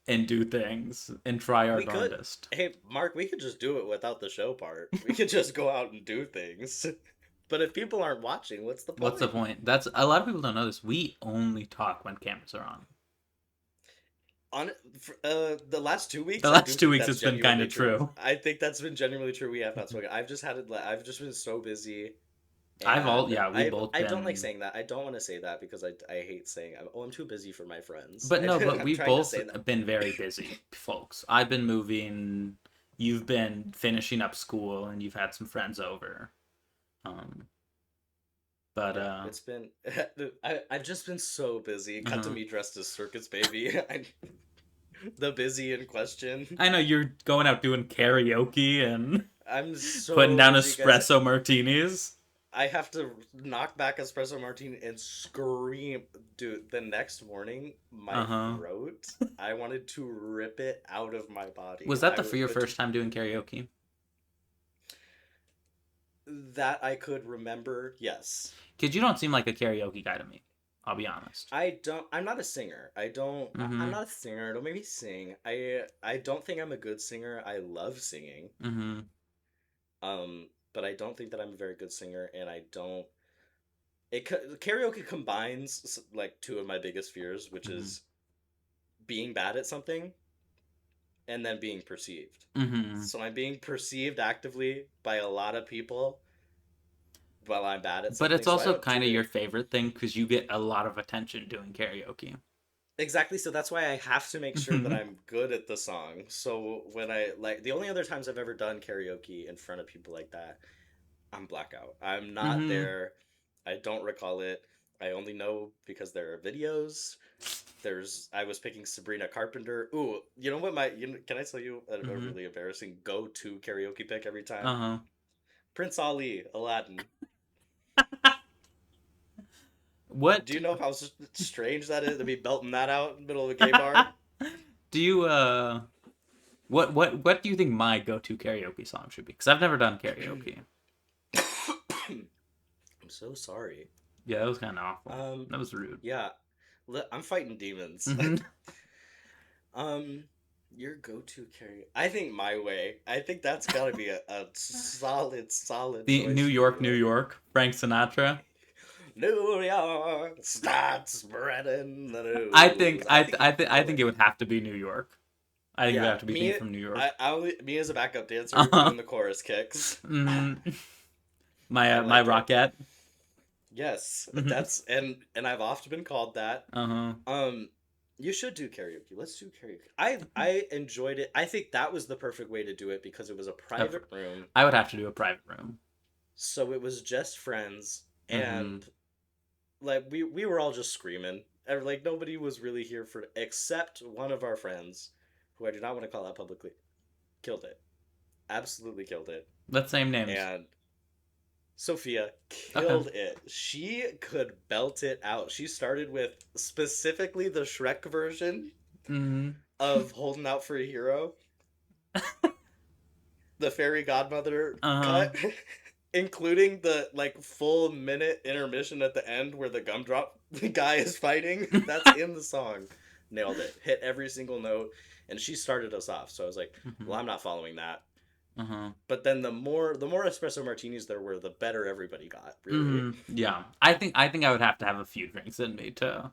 and do things and try our We could. darndest. Hey, Mark, we could just do it without the show part. We could just go out and do things. But if people aren't watching, what's the What's the point? point? That's a lot of people don't know this. We only talk when cameras are on. On the last 2 weeks, The I do last two think weeks that's it's been kind genuinely of true. true. I think that's been genuinely true. We have not spoken. I've just had it. I've just been so busy, and Yeah, we both I don't like been saying that. I don't want to say that because I hate saying I'm too busy for my friends. But no, but I'm we've trying to both say that. been very busy, folks. I've been moving, you've been finishing up school, and you've had some friends over. Um, but Yeah, it's been. I've just been so busy. Cut to uh me dressed as Circus Baby. The busy in question. I know you're going out doing karaoke and I'm putting so down busy, guys. espresso martinis. I have to knock back espresso martini and scream. Dude, the next morning, my Uh huh. throat, I wanted to rip it out of my body. Was that for your first time doing karaoke? That I could remember, yes. Because you don't seem like a karaoke guy to me. I'll be honest. I'm not a singer. I'm Mm-hmm. not a singer. Don't make me sing. I don't think I'm a good singer. I love singing. Mm-hmm. But I don't think that I'm a very good singer, and I don't. Karaoke combines like two of my biggest fears, which Mm-hmm. is being bad at something and then being perceived. Mm-hmm. So I'm being perceived actively by a lot of people while I'm bad at But something. it's So I also don't kind do of your it favorite thing because you get a lot of attention doing karaoke. exactly. So that's why I have to make sure that I'm good at the song. So when I like the only other times I've ever done karaoke in front of people like that, I'm blackout. I'm not Mm-hmm. there. I don't recall it. I only know because there are videos. I was picking Sabrina Carpenter. Ooh, you know what can I tell you a Mm-hmm. really embarrassing go-to karaoke pick every time? Uh-huh. Prince Ali, Aladdin. Do What you know how strange that is to be belting that out in the middle of a gay bar? do you what do you think my go-to karaoke song should be? Because I've never done karaoke. I'm so sorry. Yeah, that was kind of awful. Um, That was rude. yeah, I'm fighting demons. Hmm. um, your go-to karaoke? I think My Way. I think that's got to be a solid The choice New for York, you. New York, Frank Sinatra. New York starts spreading the I think news. I I think I My think Way. it would have to be New York. I think it would Yeah, have to be theme from New York. me as a backup dancer Uh-huh. doing the chorus kicks. Hmm. I My like it. Rockette. Yes, Hmm. and I've often been called that. Uh-huh. Um, you should do karaoke. Let's do karaoke. I enjoyed it. I think that was the perfect way to do it because it was a private room, I would have to do a private room. so it was just friends Hmm. and like we were all just screaming. Like nobody was really here for except one of our friends, who I do not want to call out publicly, killed it. Absolutely killed it. Let's name names. And Sophia Okay. killed it. She could belt it out. She started with specifically the Shrek version Mm-hmm. of Holding Out for a Hero, the fairy godmother Uh-huh. cut, including the like full minute intermission at the end where the gumdrop guy is fighting. That's in the song. Nailed it. Hit every single note, and she started us off. So I was like, Mm-hmm. "Well, I'm not following that." Uh-huh. But then the more espresso martinis there were, the better everybody got. Really. Mm-hmm. Yeah. I think I would have to have a few drinks in me to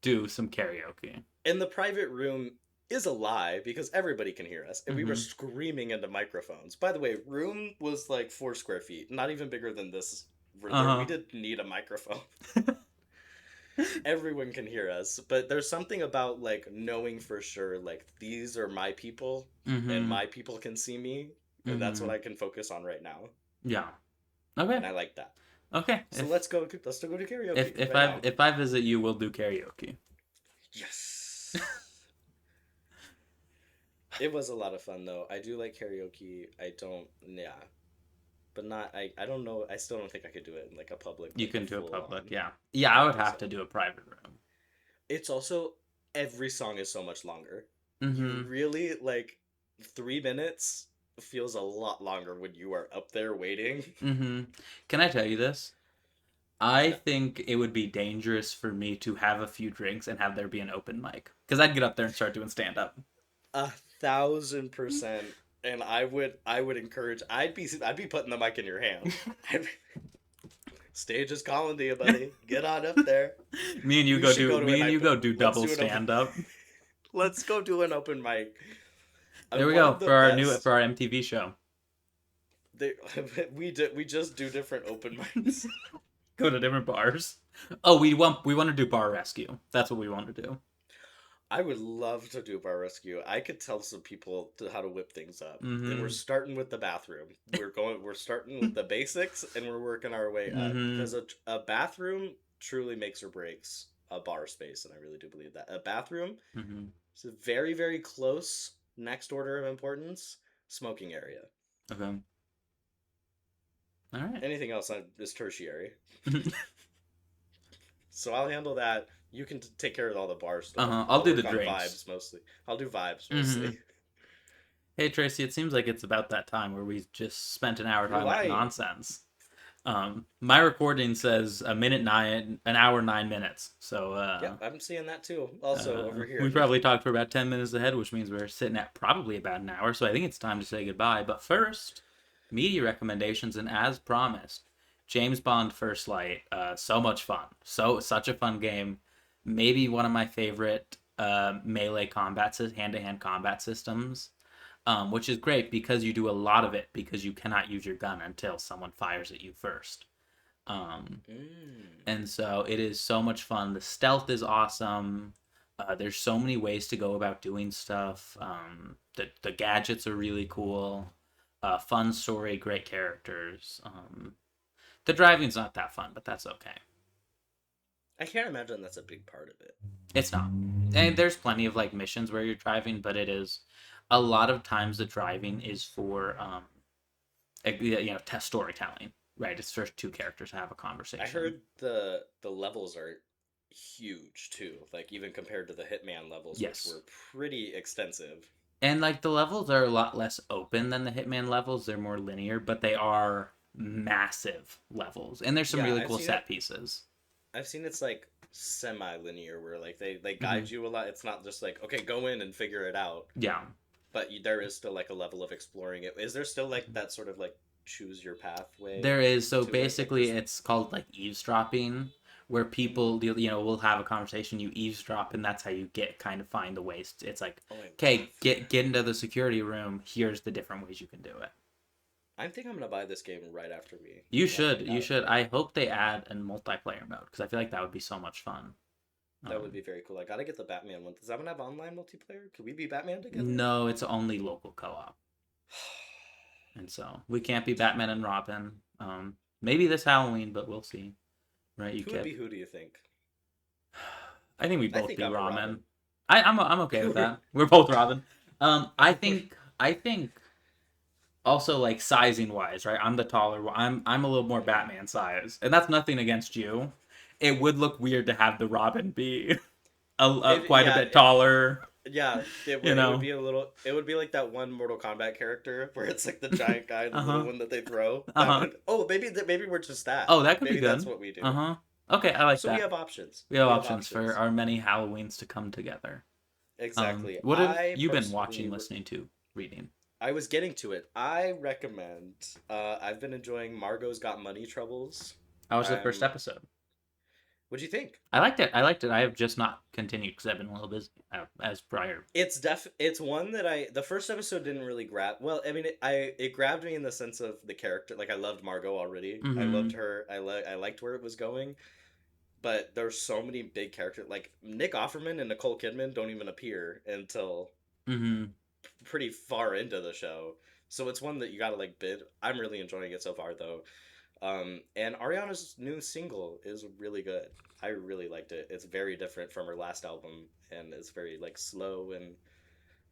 do some karaoke. And the private room is a lie because everybody can hear us, and we were Mm-hmm. screaming into microphones. By the way, room was like 4 square feet, not even bigger than this. We Uh-huh. didn't need a microphone. Everyone can hear us, but there's something about like knowing for sure like these are my people and Mm-hmm. my people can see me, and that's what Mm-hmm. I can focus on right now, Yeah. Okay. and I like that. Okay. So let's go to karaoke If right I now. if I visit you, we'll do karaoke. Yes. It was a lot of fun though. I do like karaoke. I don't, yeah, but not. I don't know. I still don't think I could do it in like a public, You like a can do a full public, on. yeah. I Yeah, I don't would think have so. to do a private room. It's also every song is so much longer. You Mm-hmm. really like 3 minutes feels a lot longer when you are up there waiting. Mm-hmm. Can I tell you this? I No, think it would be dangerous for me to have a few drinks and have there be an open mic. Because I'd get up there and start doing stand up. 1,000%. And I would encourage. I'd be putting the mic in your hand. I'd be, Stage is calling to you, buddy. Get on up there. We should go to Me an and you open. go do Let's double do an open. stand up. Let's go do an open mic. There we One go of the for best. our MTV show. They, we just do different open mics. Go to different bars. Oh, we want to do bar rescue. That's what we want to do. I would love to do bar rescue. I could tell some people how to whip things up. And we're Mm-hmm. starting with the bathroom. We're starting with the basics and we're working our way up Mm-hmm. because a bathroom truly makes or breaks a bar space, and I really do believe that. A bathroom Mm-hmm. is a very very close next order of importance smoking area. Okay. All right. Anything else is tertiary. So I'll handle that. You can take care of all the bar stuff. Uh-huh. I'll I'll do the work on drinks. vibes mostly. I'll do vibes Mm-hmm. mostly. Hey Tracy, it seems like it's about that time where we just spent an hour You're talking about lying. nonsense. My recording says a minute nine, an hour 9 minutes. So Yep, I'm seeing that too. Also over we here. probably talked for about 10 minutes ahead, which means we're sitting at probably about an hour. So I think it's time to say goodbye. But first, media recommendations, and as promised, James Bond First Light. So much fun. Such a fun game. Maybe one of my favorite melee combat hand-to-hand combat systems. Which is great because you do a lot of it because you cannot use your gun until someone fires at you first. Um, Mm. and so it is so much fun. The stealth is awesome. There's so many ways to go about doing stuff. The gadgets are really cool. Fun story, great characters. The driving's not that fun, but that's okay. I can't imagine that's a big part of it. It's not. And there's plenty of like missions where you're driving, but it is a lot of times the driving is for test storytelling, right? It's for two characters to have a conversation. I heard the levels are huge too, like even compared to the Hitman levels, Yes. which were pretty extensive. And like the levels are a lot less open than the Hitman levels. They're more linear, but they are massive levels. And there's some Yeah, really cool set pieces. I've seen it's like semi-linear where like they Mm-hmm. guide you a lot. It's not just like, okay, go in and figure it out. Yeah. But there is still like a level of exploring it. Is there still like that sort of like choose your pathway There is. So to it? Like basically this? it's called like eavesdropping, where people will have a conversation, you eavesdrop, and that's how you find the ways. It's like, Oh, I okay, love get into the security room. Here's the different ways you can do it. I think I'm gonna buy this game right after we. You let should. me You know. should. I hope they add a multiplayer mode because I feel like that would be so much fun. That would be very cool. I gotta get the Batman one. Does that one have online multiplayer? Could we be Batman together? No, it's only local co-op, and so we can't be Batman and Robin. Maybe this Halloween, but we'll see. right? You Who would get. be who, do you think? I think we I both think be I'm a ramen. Robin. I'm okay with that. We're both Robin. I think also like sizing wise, right? I'm the taller one. I'm a little more Batman size, and that's nothing against you. It would look weird to have the Robin be quite a Yeah, bit taller, yeah, you it would know. be a little. It would be like that one Mortal Kombat character where it's like the giant guy and the Uh little huh. one that they throw. Uh That huh. would. Oh, maybe we're just that. Oh, that could be Maybe that's good. what we Uh do. huh. Okay, I like So we that. have options. We have We have options for options. our many Halloweens to come together. Exactly. What have I you been personally, watching, listening to, reading? I was getting to it. I recommend. I've been enjoying Margot's Got Money Troubles. How was the first Um, episode? what'd you think? I liked it. I liked it. I have just not continued because I've been a little busy as prior. It's one that the first episode didn't really grab. Well, I mean, it grabbed me in the sense of the character. Like I loved Margot already. I loved Mm-hmm. her. I liked where it was going. But there's so many big characters. Like Nick Offerman and Nicole Kidman don't even appear until Mm-hmm. pretty far into the show. So it's one that you gotta like bid. I'm really enjoying it so far though. And Ariana's new single is really good. I really liked it. It's very different from her last album, and it's very like slow and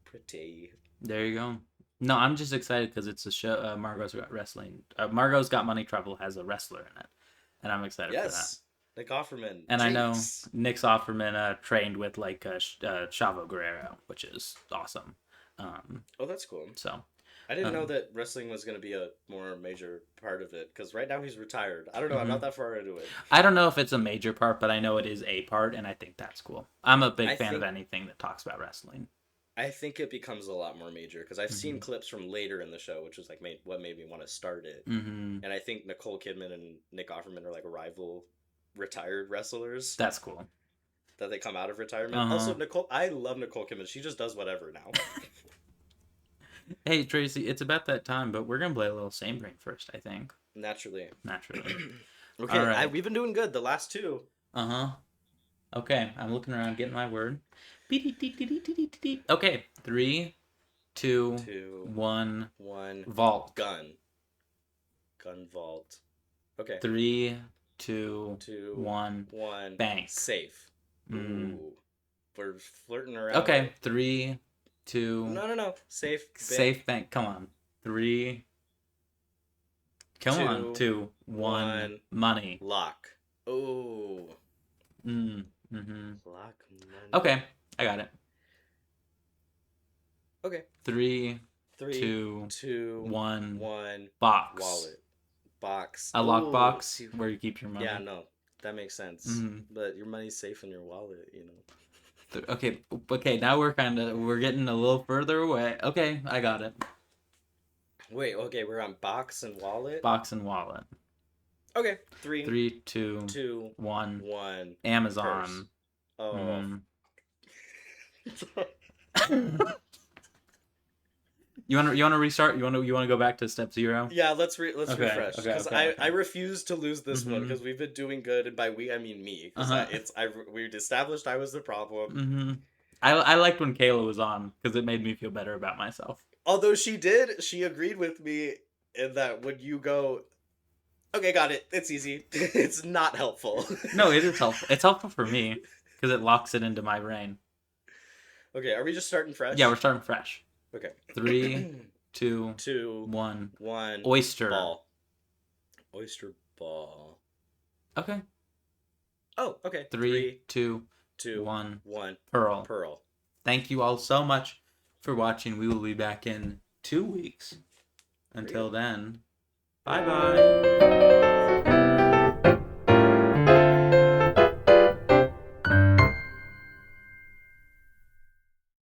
pretty. There you go. No, I'm just excited because it's a show. Margot's Got Wrestling. Margot's Got Money Trouble has a wrestler in it, and I'm excited for that. Yes, Nick Offerman. And I know Jinx. Nick Offerman trained with like Chavo Guerrero, which is awesome. Oh, that's cool. So I didn't know um, that wrestling was going to be a more major part of it because right now he's retired. I don't know. I'm mhm. not that far into it. I don't know if it's a major part, but I know it is a part, and I think that's cool. I'm a big I fan of think anything that talks about wrestling. I think it becomes a lot more major because I've seen Mm-hmm. clips from later in the show, which was like what made me want to start it. Mm-hmm. And I think Nicole Kidman and Nick Offerman are like rival retired wrestlers That's cool. that they come out of retirement. Uh-huh. Also, I love Nicole Kidman. She just does whatever now. Hey Tracy, it's about that time, but we're gonna play a little Same Brain first, I think. Naturally. Naturally. Okay, All right. we've been doing good the last two. Uh-huh. Okay, I'm looking around, getting my word. Okay, 3, 2, 2, 1, 1. vault. Gun vault. Okay. 3, 2, 2, 1, 1. bank. Safe. Mhm. Ooh. We're flirting around. Okay, 3, 2, No. Safe. safe bank. Come on. 3, come on. 2, 2, 1, 1. money. Lock. Ooh. Mm-hmm. Lock money. Okay, I got it. Okay. 3, 3, 2, 2, 1, 1. box. Wallet. Box. A Ooh, lockbox see- where you keep your money. Yeah, no. That makes sense. Mhm. But your money's safe in your wallet, you know. Okay, now we're getting a little further away. Okay, I got it. Wait, okay, we're on box and wallet. Box and wallet. Okay. 3, 3, 2, 2, 1. 1. Amazon. Oh. Mm. You wanna restart? You wanna go back to step 0? Yeah, let's Okay, refresh okay, because okay, I okay. refuse to lose this one Mhm. because we've been doing good, and by we I mean me because Uh-huh. we've established I was the problem. Mm-hmm. I liked when Kayla was on because it made me feel better about myself. Although she agreed with me in that when you go, okay, got it, it's easy. It's not helpful. No, it is helpful. It's helpful for me because it locks it into my brain. Okay, are we just starting fresh? Yeah, we're starting fresh. Okay. 3, 2, 2, 1. 1. Oyster. Ball. Oyster ball. Okay. Oh, okay. 3, 2, 2, 1. 1. Pearl. Pearl. Thank you all so much for watching. We will be back in 2 weeks. Until then, bye bye.